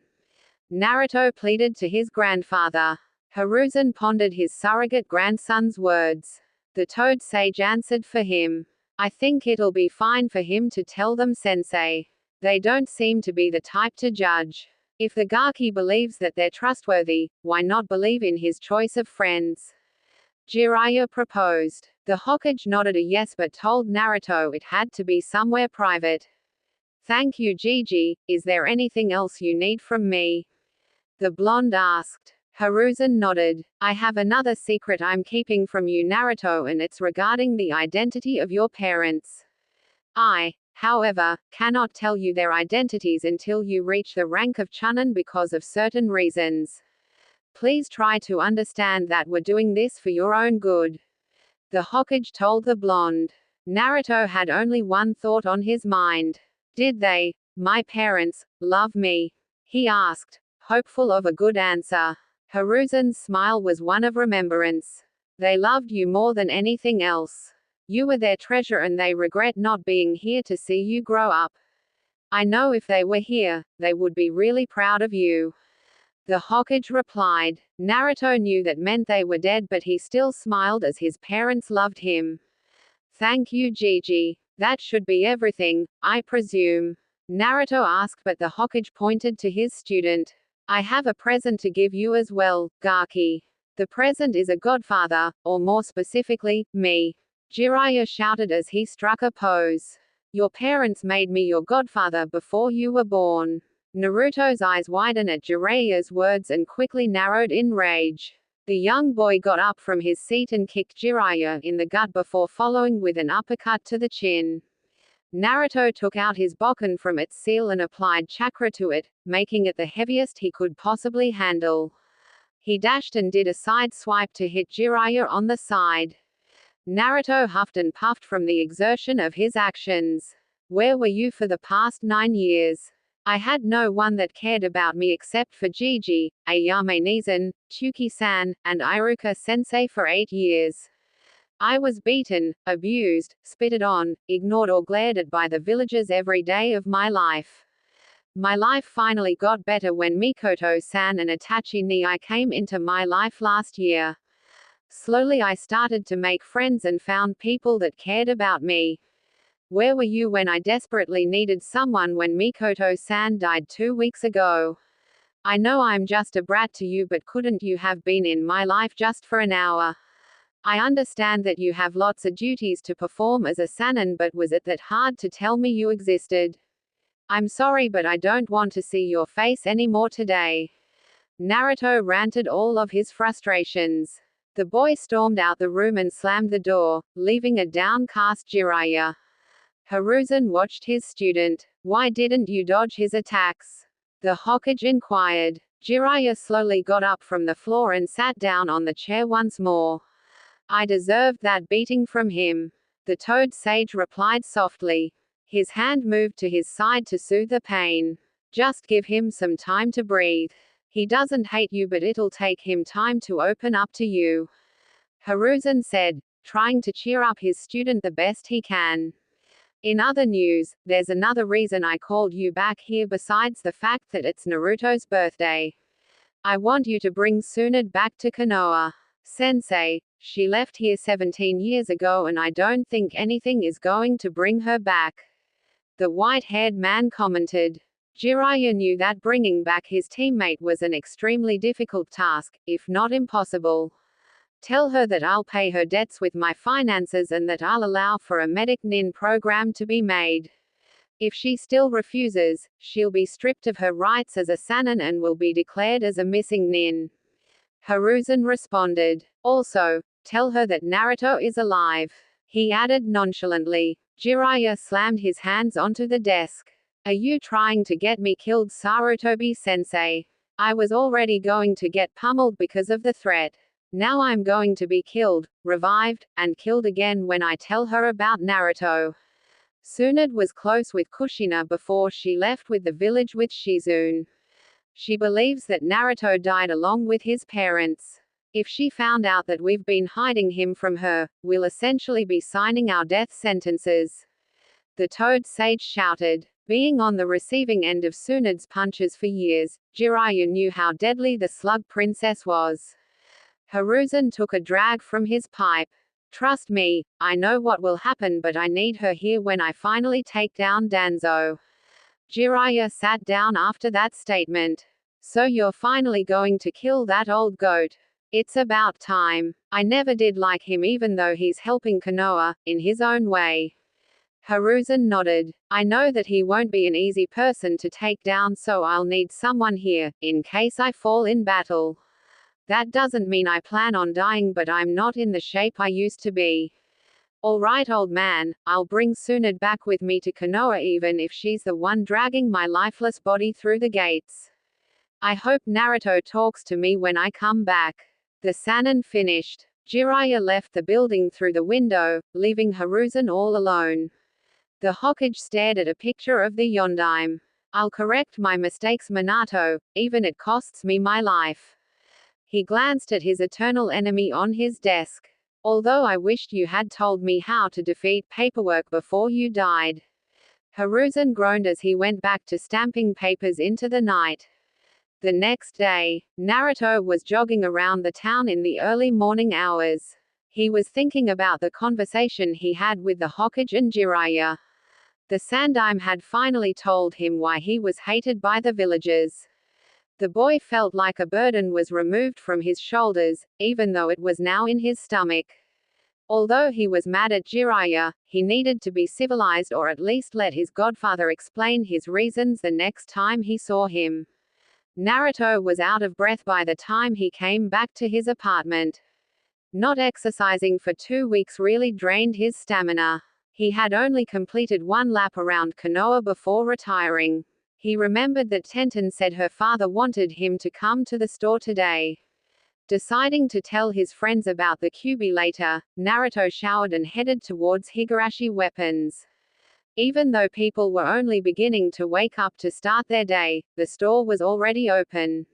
Naruto pleaded to his grandfather. Hiruzen pondered his surrogate grandson's words. The Toad Sage answered for him. I think it'll be fine for him to tell them, sensei. They don't seem to be the type to judge. If the Gaki believes that they're trustworthy, why not believe in his choice of friends? Jiraiya proposed. The Hokage nodded a yes but told Naruto it had to be somewhere private. Thank you, Gigi. Is there anything else you need from me? The blonde asked. Hiruzen nodded. I have another secret I'm keeping from you, Naruto, and it's regarding the identity of your parents. I, however, cannot tell you their identities until you reach the rank of Chunin because of certain reasons. Please try to understand that we're doing this for your own good. The Hokage told the blonde. Naruto had only one thought on his mind. Did they, my parents, love me? He asked, hopeful of a good answer. Hiruzen's smile was one of remembrance. They loved you more than anything else. You were their treasure and they regret not being here to see you grow up. I know if they were here, they would be really proud of you. The Hokage replied. Naruto knew that meant they were dead, but he still smiled as his parents loved him. Thank you, Gigi. That should be everything, I presume. Naruto asked, but the Hokage pointed to his student. I have a present to give you as well, Gaki. The present is a godfather, or more specifically, me. Jiraiya shouted as he struck a pose. Your parents made me your godfather before you were born. Naruto's eyes widened at Jiraiya's words and quickly narrowed in rage. The young boy got up from his seat and kicked Jiraiya in the gut before following with an uppercut to the chin. Naruto took out his bokken from its seal and applied chakra to it, making it the heaviest he could possibly handle. He dashed and did a side swipe to hit Jiraiya on the side. Naruto huffed and puffed from the exertion of his actions. Where were you for the past 9 years? I had no one that cared about me except for Gigi, Ayame-Nizan, Chuki-san, and Iruka-sensei for 8 years. I was beaten, abused, spitted on, ignored or glared at by the villagers every day of my life. My life finally got better when Mikoto-san and Itachi Ni came into my life last year. Slowly I started to make friends and found people that cared about me. Where were you when I desperately needed someone when Mikoto-san died 2 weeks ago? I know I'm just a brat to you, but couldn't you have been in my life just for an hour? I understand that you have lots of duties to perform as a Sannin, but was it that hard to tell me you existed? I'm sorry, but I don't want to see your face anymore today. Naruto ranted all of his frustrations. The boy stormed out the room and slammed the door, leaving a downcast Jiraiya. Hiruzen watched his student. Why didn't you dodge his attacks? The Hokage inquired. Jiraiya slowly got up from the floor and sat down on the chair once more. I deserved that beating from him. The Toad Sage replied softly. His hand moved to his side to soothe the pain. Just give him some time to breathe. He doesn't hate you, but it'll take him time to open up to you. Hiruzen said, trying to cheer up his student the best he can. In other news, there's another reason I called you back here besides the fact that it's Naruto's birthday. I want you to bring Tsunade back to Konoha. Sensei, she left here 17 years ago and I don't think anything is going to bring her back. The white-haired man commented. Jiraiya knew that bringing back his teammate was an extremely difficult task, if not impossible. Tell her that I'll pay her debts with my finances and that I'll allow for a medic nin program to be made. If she still refuses, she'll be stripped of her rights as a Sannin and will be declared as a missing nin. Hiruzen responded. Also, tell her that Naruto is alive. He added nonchalantly. Jiraiya slammed his hands onto the desk. Are you trying to get me killed, Sarutobi-sensei? I was already going to get pummeled because of the threat. Now I'm going to be killed, revived, and killed again when I tell her about Naruto. Tsunade was close with Kushina before she left with the village with Shizune. She believes that Naruto died along with his parents. If she found out that we've been hiding him from her, we'll essentially be signing our death sentences. The Toad Sage shouted. Being on the receiving end of Tsunade's punches for years, Jiraiya knew how deadly the Slug Princess was. Hiruzen took a drag from his pipe. Trust me, I know what will happen, but I need her here when I finally take down Danzo. Jiraiya sat down after that statement. So you're finally going to kill that old goat? It's about time. I never did like him even though he's helping Konoha, in his own way. Hiruzen nodded. I know that he won't be an easy person to take down, so I'll need someone here, in case I fall in battle. That doesn't mean I plan on dying, but I'm not in the shape I used to be. Alright, old man, I'll bring Tsunade back with me to Konoha even if she's the one dragging my lifeless body through the gates. I hope Naruto talks to me when I come back. The Sannin finished. Jiraiya left the building through the window, leaving Hiruzen all alone. The Hokage stared at a picture of the Yondaime. I'll correct my mistakes, Minato, even it costs me my life. He glanced at his eternal enemy on his desk. Although I wished you had told me how to defeat paperwork before you died. Hiruzen groaned as he went back to stamping papers into the night. The next day, Naruto was jogging around the town in the early morning hours. He was thinking about the conversation he had with the Hokage and Jiraiya. The Sandaime had finally told him why he was hated by the villagers. The boy felt like a burden was removed from his shoulders, even though it was now in his stomach. Although he was mad at Jiraiya, he needed to be civilized or at least let his godfather explain his reasons the next time he saw him. Naruto was out of breath by the time he came back to his apartment. Not exercising for 2 weeks really drained his stamina. He had only completed one lap around Konoha before retiring. He remembered that Tenten said her father wanted him to come to the store today. Deciding to tell his friends about the Kyuubi later, Naruto showered and headed towards Higurashi Weapons. Even though people were only beginning to wake up to start their day, the store was already open.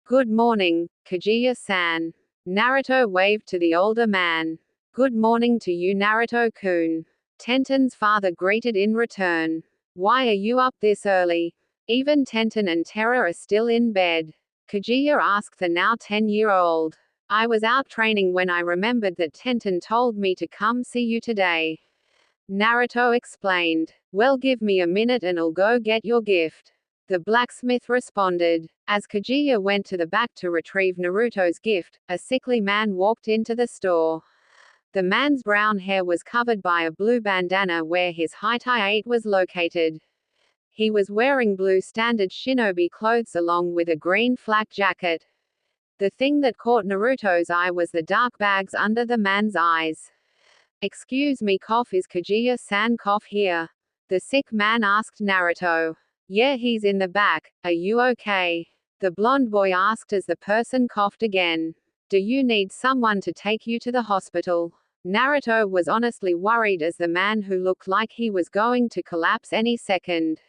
"Good morning, Kaguya-san." Naruto waved to the older man. "Good morning to you, Naruto-kun." Tenten's father greeted in return. "Why are you up this early? Even Tenten and Terra are still in bed." Kaguya asked the now 10-year-old. "I was out training when I remembered that Tenten told me to come see you today." Naruto explained. "Well, give me a minute and I'll go get your gift." The blacksmith responded. As Kaguya went to the back to retrieve Naruto's gift, a sickly man walked into the store. The man's brown hair was covered by a blue bandana where his hitai-8 was located. He was wearing blue standard shinobi clothes along with a green flak jacket. The thing that caught Naruto's eye was the dark bags under the man's eyes. "Excuse me, is Kaguya-san here?" The sick man asked Naruto. "Yeah, he's in the back. Are you okay?" the blonde boy asked as the person coughed again. "Do you need someone to take you to the hospital?" Naruto was honestly worried as the man who looked like he was going to collapse any second.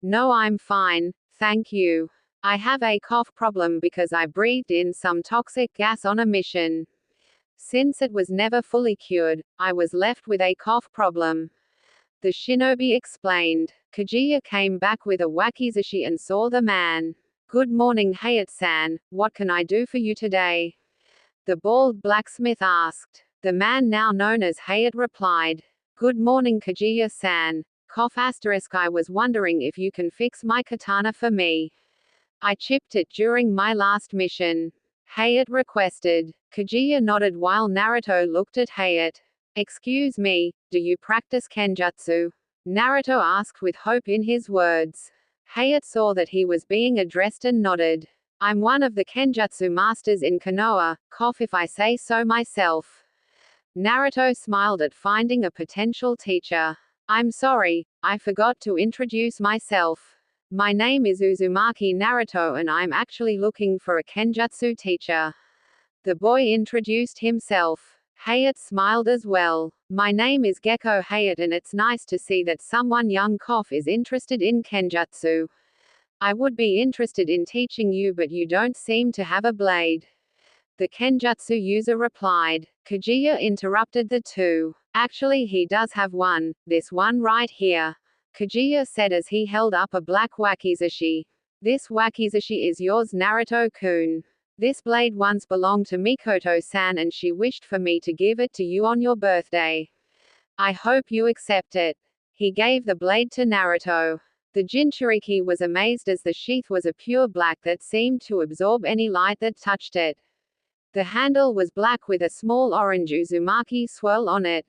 "No, I'm fine, thank you. I have a cough problem because I breathed in some toxic gas on a mission. Since it was never fully cured, I was left with a cough problem." The shinobi explained. Kaguya came back with a wakizashi and saw the man. "Good morning, Hayate-san, what can I do for you today?" the bald blacksmith asked. The man now known as Hayate replied. "Good morning, Kaguya-san. I was wondering if you can fix my katana for me. I chipped it during my last mission." Hayate requested. Kaguya nodded while Naruto looked at Hayate. "Excuse me, do you practice kenjutsu?" Naruto asked with hope in his words. Hayate saw that he was being addressed and nodded. "I'm one of the kenjutsu masters in Konoha, if I say so myself." Naruto smiled at finding a potential teacher. "I'm sorry, I forgot to introduce myself. My name is Uzumaki Naruto and I'm actually looking for a kenjutsu teacher." The boy introduced himself. Hayate smiled as well. "My name is Gecko Hayate and it's nice to see that someone young is interested in kenjutsu. I would be interested in teaching you but you don't seem to have a blade." The kenjutsu user replied. Kaguya interrupted the two. "Actually he does have one, this one right here." Kaguya said as he held up a black wakizashi. "This wakizashi is yours, Naruto-kun. This blade once belonged to Mikoto-san and she wished for me to give it to you on your birthday. I hope you accept it." He gave the blade to Naruto. The Jinchuriki was amazed as the sheath was a pure black that seemed to absorb any light that touched it. The handle was black with a small orange Uzumaki swirl on it.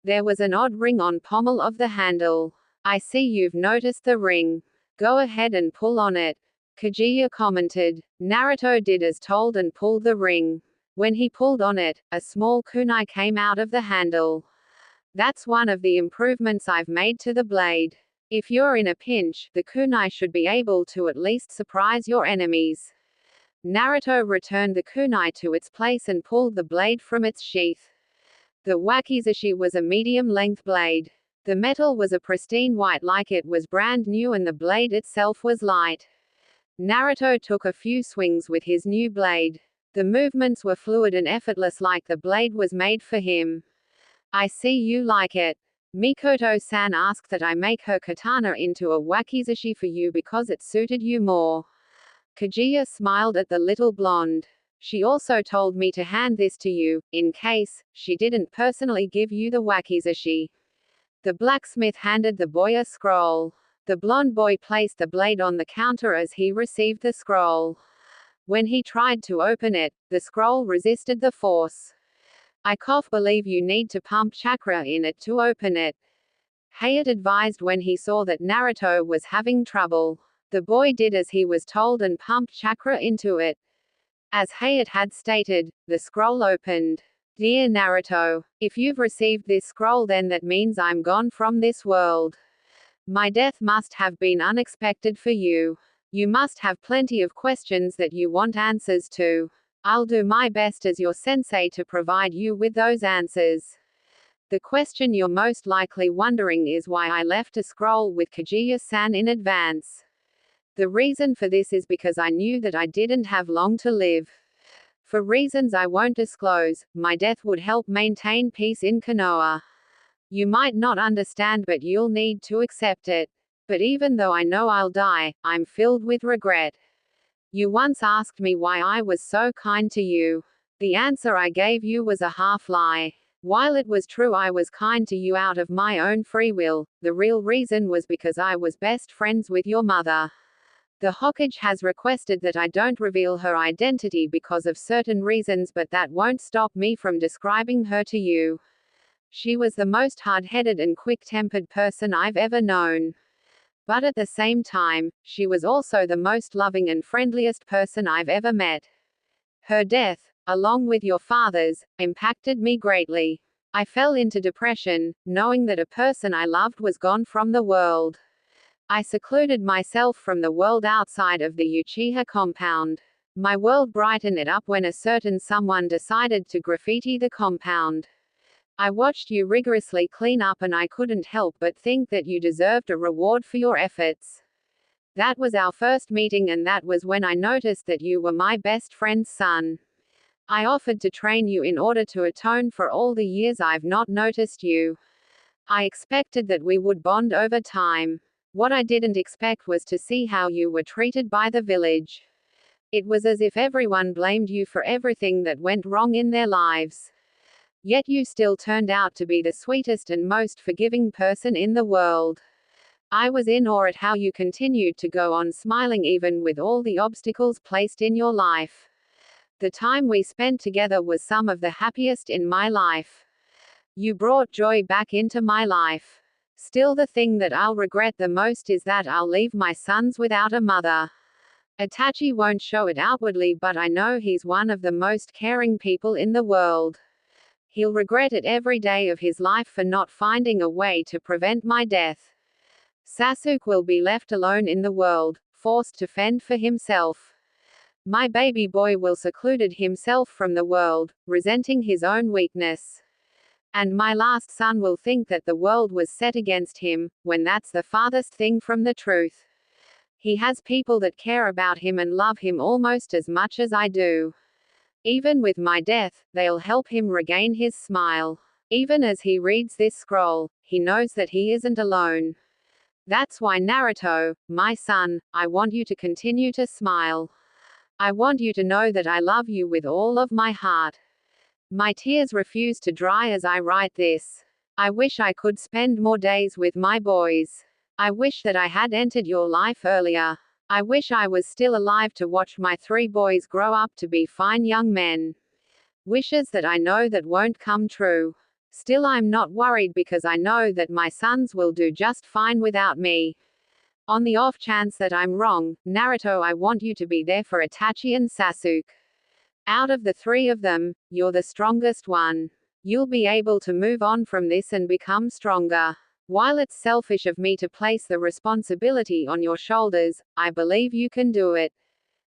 There was an odd ring on pommel of the handle. "I see you've noticed the ring. Go ahead and pull on it," Kaguya commented. Naruto did as told and pulled the ring. When he pulled on it, a small kunai came out of the handle. "That's one of the improvements I've made to the blade. If you're in a pinch, the kunai should be able to at least surprise your enemies." Naruto returned the kunai to its place and pulled the blade from its sheath. The wakizashi was a medium-length blade. The metal was a pristine white like it was brand new and the blade itself was light. Naruto took a few swings with his new blade. The movements were fluid and effortless like the blade was made for him. "I see you like it. Mikoto-san asked that I make her katana into a wakizashi for you because it suited you more." Kaguya smiled at the little blonde. She also told me to hand this to you, in case she didn't personally give you the wakizashi. The blacksmith handed the boy a scroll. The blonde boy placed the blade on the counter as he received the scroll. When he tried to open it, the scroll resisted the force. I believe you need to pump chakra in it to open it. Hayate advised when he saw that Naruto was having trouble. The boy did as he was told and pumped chakra into it. As Hayate had stated, the scroll opened. Dear Naruto, if you've received this scroll, then that means I'm gone from this world. My death must have been unexpected for you. You must have plenty of questions that you want answers to. I'll do my best as your sensei to provide you with those answers. The question you're most likely wondering is why I left a scroll with Kaguya-san in advance. The reason for this is because I knew that I didn't have long to live. For reasons I won't disclose, my death would help maintain peace in Konoha. You might not understand, but you'll need to accept it. But even though I know I'll die, I'm filled with regret. You once asked me why I was so kind to you. The answer I gave you was a half lie. While it was true I was kind to you out of my own free will, the real reason was because I was best friends with your mother. The Hokage has requested that I don't reveal her identity because of certain reasons, but that won't stop me from describing her to you. She was the most hard-headed and quick-tempered person I've ever known. But at the same time, she was also the most loving and friendliest person I've ever met. Her death, along with your father's, impacted me greatly. I fell into depression, knowing that a person I loved was gone from the world. I secluded myself from the world outside of the Uchiha compound. My world brightened it up when a certain someone decided to graffiti the compound. I watched you rigorously clean up and I couldn't help but think that you deserved a reward for your efforts. That was our first meeting, and that was when I noticed that you were my best friend's son. I offered to train you in order to atone for all the years I've not noticed you. I expected that we would bond over time. What I didn't expect was to see how you were treated by the village. It was as if everyone blamed you for everything that went wrong in their lives. Yet you still turned out to be the sweetest and most forgiving person in the world. I was in awe at how you continued to go on smiling even with all the obstacles placed in your life. The time we spent together was some of the happiest in my life. You brought joy back into my life. Still, the thing that I'll regret the most is that I'll leave my sons without a mother. Itachi won't show it outwardly, but I know he's one of the most caring people in the world. He'll regret it every day of his life for not finding a way to prevent my death. Sasuke will be left alone in the world, forced to fend for himself. My baby boy will secluded himself from the world, resenting his own weakness. And my last son will think that the world was set against him, when that's the farthest thing from the truth. He has people that care about him and love him almost as much as I do. Even with my death, they'll help him regain his smile. Even as he reads this scroll, he knows that he isn't alone. That's why, Naruto, my son, I want you to continue to smile. I want you to know that I love you with all of my heart. My tears refuse to dry as I write this. I wish I could spend more days with my boys. I wish that I had entered your life earlier. I wish I was still alive to watch my 3 boys grow up to be fine young men. Wishes that I know that won't come true. Still, I'm not worried because I know that my sons will do just fine without me. On the off chance that I'm wrong, Naruto, I want you to be there for Itachi and Sasuke. Out of the 3 of them, you're the strongest one. You'll be able to move on from this and become stronger. While it's selfish of me to place the responsibility on your shoulders, I believe you can do it.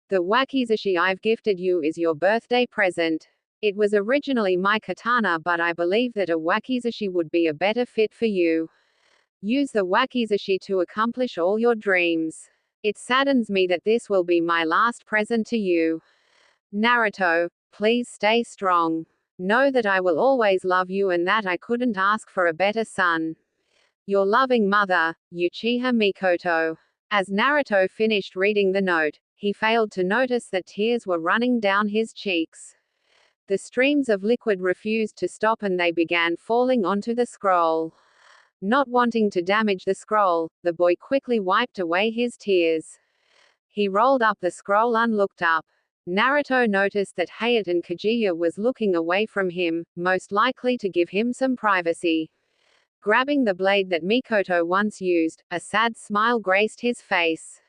The wakizashi I've gifted you is your birthday present. It was originally my katana, but I believe that a wakizashi would be a better fit for you. Use the wakizashi to accomplish all your dreams. It saddens me that this will be my last present to you. Naruto, please stay strong. Know that I will always love you and that I couldn't ask for a better son. Your loving mother, Uchiha Mikoto. As Naruto finished reading the note, He failed to notice that tears were running down his cheeks. The streams of liquid refused to stop and they began falling onto the scroll. Not wanting to damage the scroll, the boy quickly wiped away his tears. He rolled up the scroll and looked up. Naruto noticed that Hayate and Kaguya was looking away from him, most likely to give him some privacy. Grabbing the blade that Mikoto once used, a sad smile graced his face.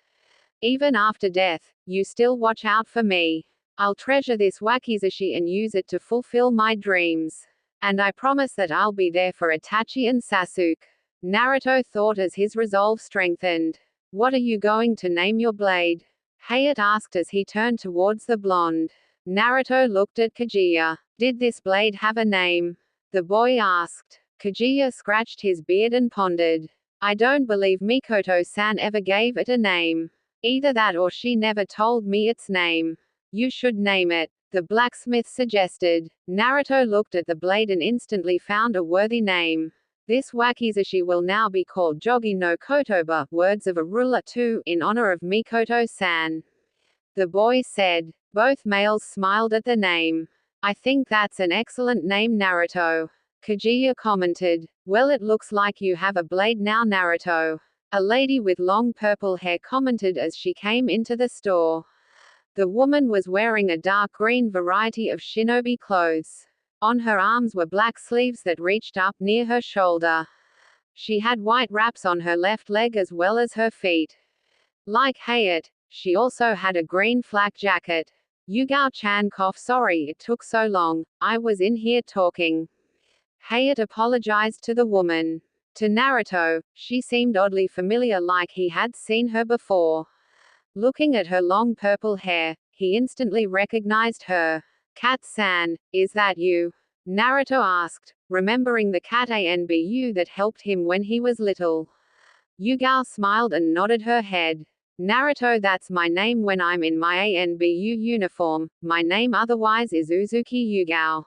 Even after death, you still watch out for me. I'll treasure this wakizashi and use it to fulfill my dreams. And I promise that I'll be there for Itachi and Sasuke. Naruto thought as his resolve strengthened. What are you going to name your blade? Hayate asked as he turned towards the blonde. Naruto looked at Kaguya. Did this blade have a name? The boy asked. Kaguya scratched his beard and pondered. I don't believe Mikoto-san ever gave it a name. Either that or she never told me its name. You should name it, the blacksmith suggested. Naruto looked at the blade and instantly found a worthy name. This wakizashi will now be called Jogi no Kotoba, words of a ruler too, in honor of Mikoto-san. The boy said. Both males smiled at the name. I think that's an excellent name, Naruto. Kaguya commented. Well, it looks like you have a blade now, Naruto. A lady with long purple hair commented as she came into the store. The woman was wearing a dark green variety of shinobi clothes. On her arms were black sleeves that reached up near her shoulder. She had white wraps on her left leg as well as her feet. Like Hayate, she also had a green flak jacket. Yugao-chan coughed. Sorry it took so long, I was in here talking. Hayate apologized to the woman. To Naruto, she seemed oddly familiar, like he had seen her before. Looking at her long purple hair, he instantly recognized her. Cat-san, is that you? Naruto asked, remembering the cat Anbu that helped him when he was little. Yugao smiled and nodded her head. Naruto, that's my name when I'm in my Anbu uniform. My name otherwise is Uzuki Yugao.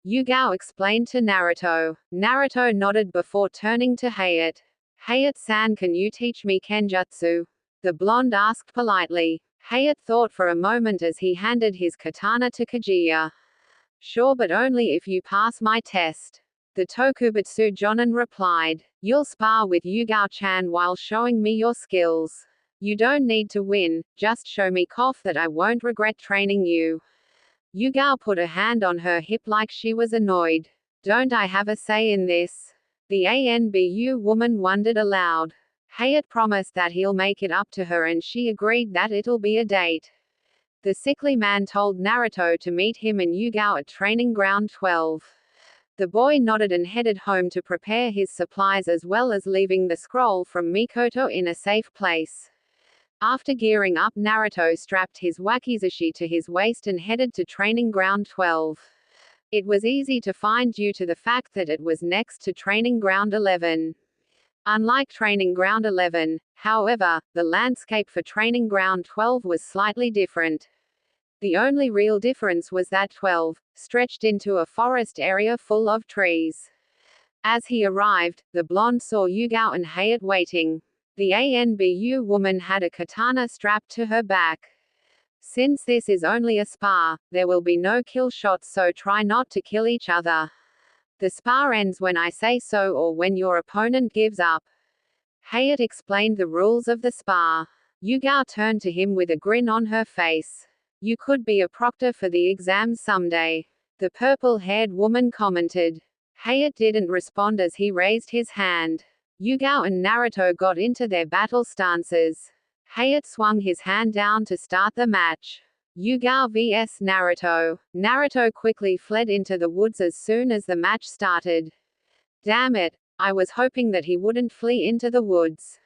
Yugao explained to Naruto. Naruto nodded before turning to Hayate. Hayate-san, can you teach me kenjutsu? The blonde asked politely. Hayate thought for a moment as he handed his katana to Kaguya. Sure, but only if you pass my test. The Tokubutsu Jonin replied. You'll spar with Yugao-chan while showing me your skills. You don't need to win, just show me that I won't regret training you. Yugao put a hand on her hip like she was annoyed. Don't I have a say in this? The Anbu woman wondered aloud. Hayate promised that he'll make it up to her and she agreed that it'll be a date. The sickly man told Naruto to meet him and Yugao at Training Ground 12. The boy nodded and headed home to prepare his supplies as well as leaving the scroll from Mikoto in a safe place. After gearing up, Naruto strapped his wakizashi to his waist and headed to Training Ground 12. It was easy to find due to the fact that it was next to Training Ground 11. Unlike Training Ground 11, however, the landscape for Training Ground 12 was slightly different. The only real difference was that 12 stretched into a forest area full of trees. As he arrived, the blonde saw Yugao and Hayate waiting. The Anbu woman had a katana strapped to her back. Since this is only a spar, there will be no kill shots, so try not to kill each other. The spar ends when I say so or when your opponent gives up. Hayate explained the rules of the spar. Yugao turned to him with a grin on her face. You could be a proctor for the exams someday. The purple-haired woman commented. Hayate didn't respond as he raised his hand. Yugao and Naruto got into their battle stances. Hayate swung his hand down to start the match. Yugao vs Naruto. Naruto quickly fled into the woods as soon as the match started. Damn it, I was hoping that he wouldn't flee into the woods.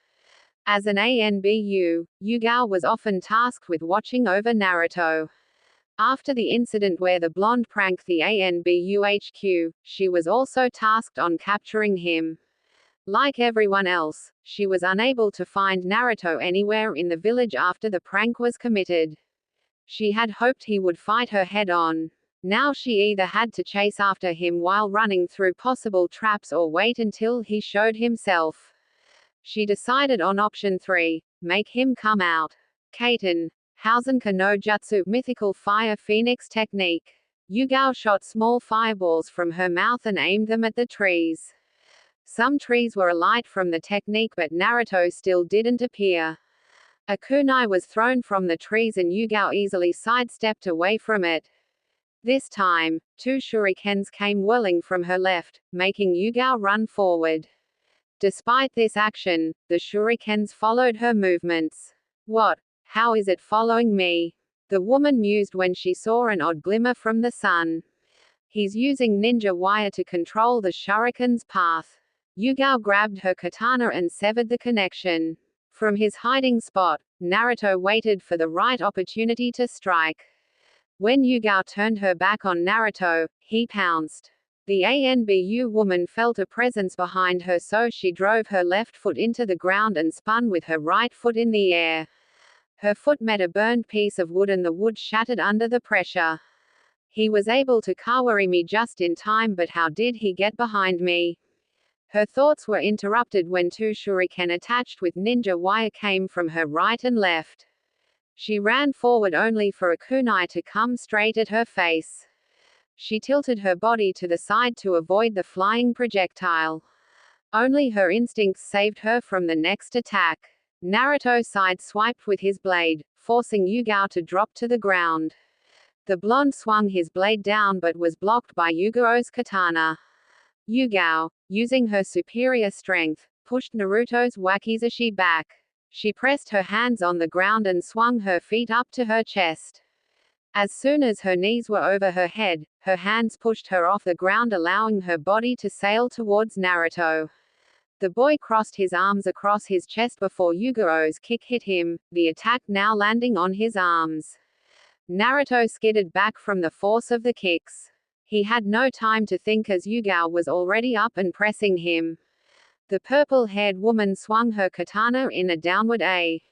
As an Anbu, Yugao was often tasked with watching over Naruto. After the incident where the blonde pranked the Anbu HQ, she was also tasked on capturing him. Like everyone else, she was unable to find Naruto anywhere in the village after the prank was committed. She had hoped he would fight her head-on. Now she either had to chase after him while running through possible traps or wait until he showed himself. She decided on option 3, make him come out. Kaiten. Hausenka no Jutsu mythical fire phoenix technique. Yugao shot small fireballs from her mouth and aimed them at the trees. Some trees were alight from the technique, but Naruto still didn't appear. A kunai was thrown from the trees and Yugao easily sidestepped away from it. This time, 2 shurikens came whirling from her left, making Yugao run forward. Despite this action, the shurikens followed her movements. What? How is it following me? The woman mused when she saw an odd glimmer from the sun. He's using ninja wire to control the shuriken's path. Yugao grabbed her katana and severed the connection. From his hiding spot, Naruto waited for the right opportunity to strike. When Yugao turned her back on Naruto, he pounced. The Anbu woman felt a presence behind her, so she drove her left foot into the ground and spun with her right foot in the air. Her foot met a burned piece of wood and the wood shattered under the pressure. He was able to kawari me just in time, but how did he get behind me? Her thoughts were interrupted when 2 shuriken attached with ninja wire came from her right and left. She ran forward only for a kunai to come straight at her face. She tilted her body to the side to avoid the flying projectile. Only her instincts saved her from the next attack. Naruto side-swiped with his blade, forcing Yugao to drop to the ground. The blonde swung his blade down but was blocked by Yugao's katana. Yugao, using her superior strength, pushed Naruto's wakizashi back. She pressed her hands on the ground and swung her feet up to her chest. As soon as her knees were over her head, her hands pushed her off the ground, allowing her body to sail towards Naruto. The boy crossed his arms across his chest before Yugao's kick hit him, the attack now landing on his arms. Naruto skidded back from the force of the kicks. He had no time to think as Yugao was already up and pressing him. The purple-haired woman swung her katana in a downward A.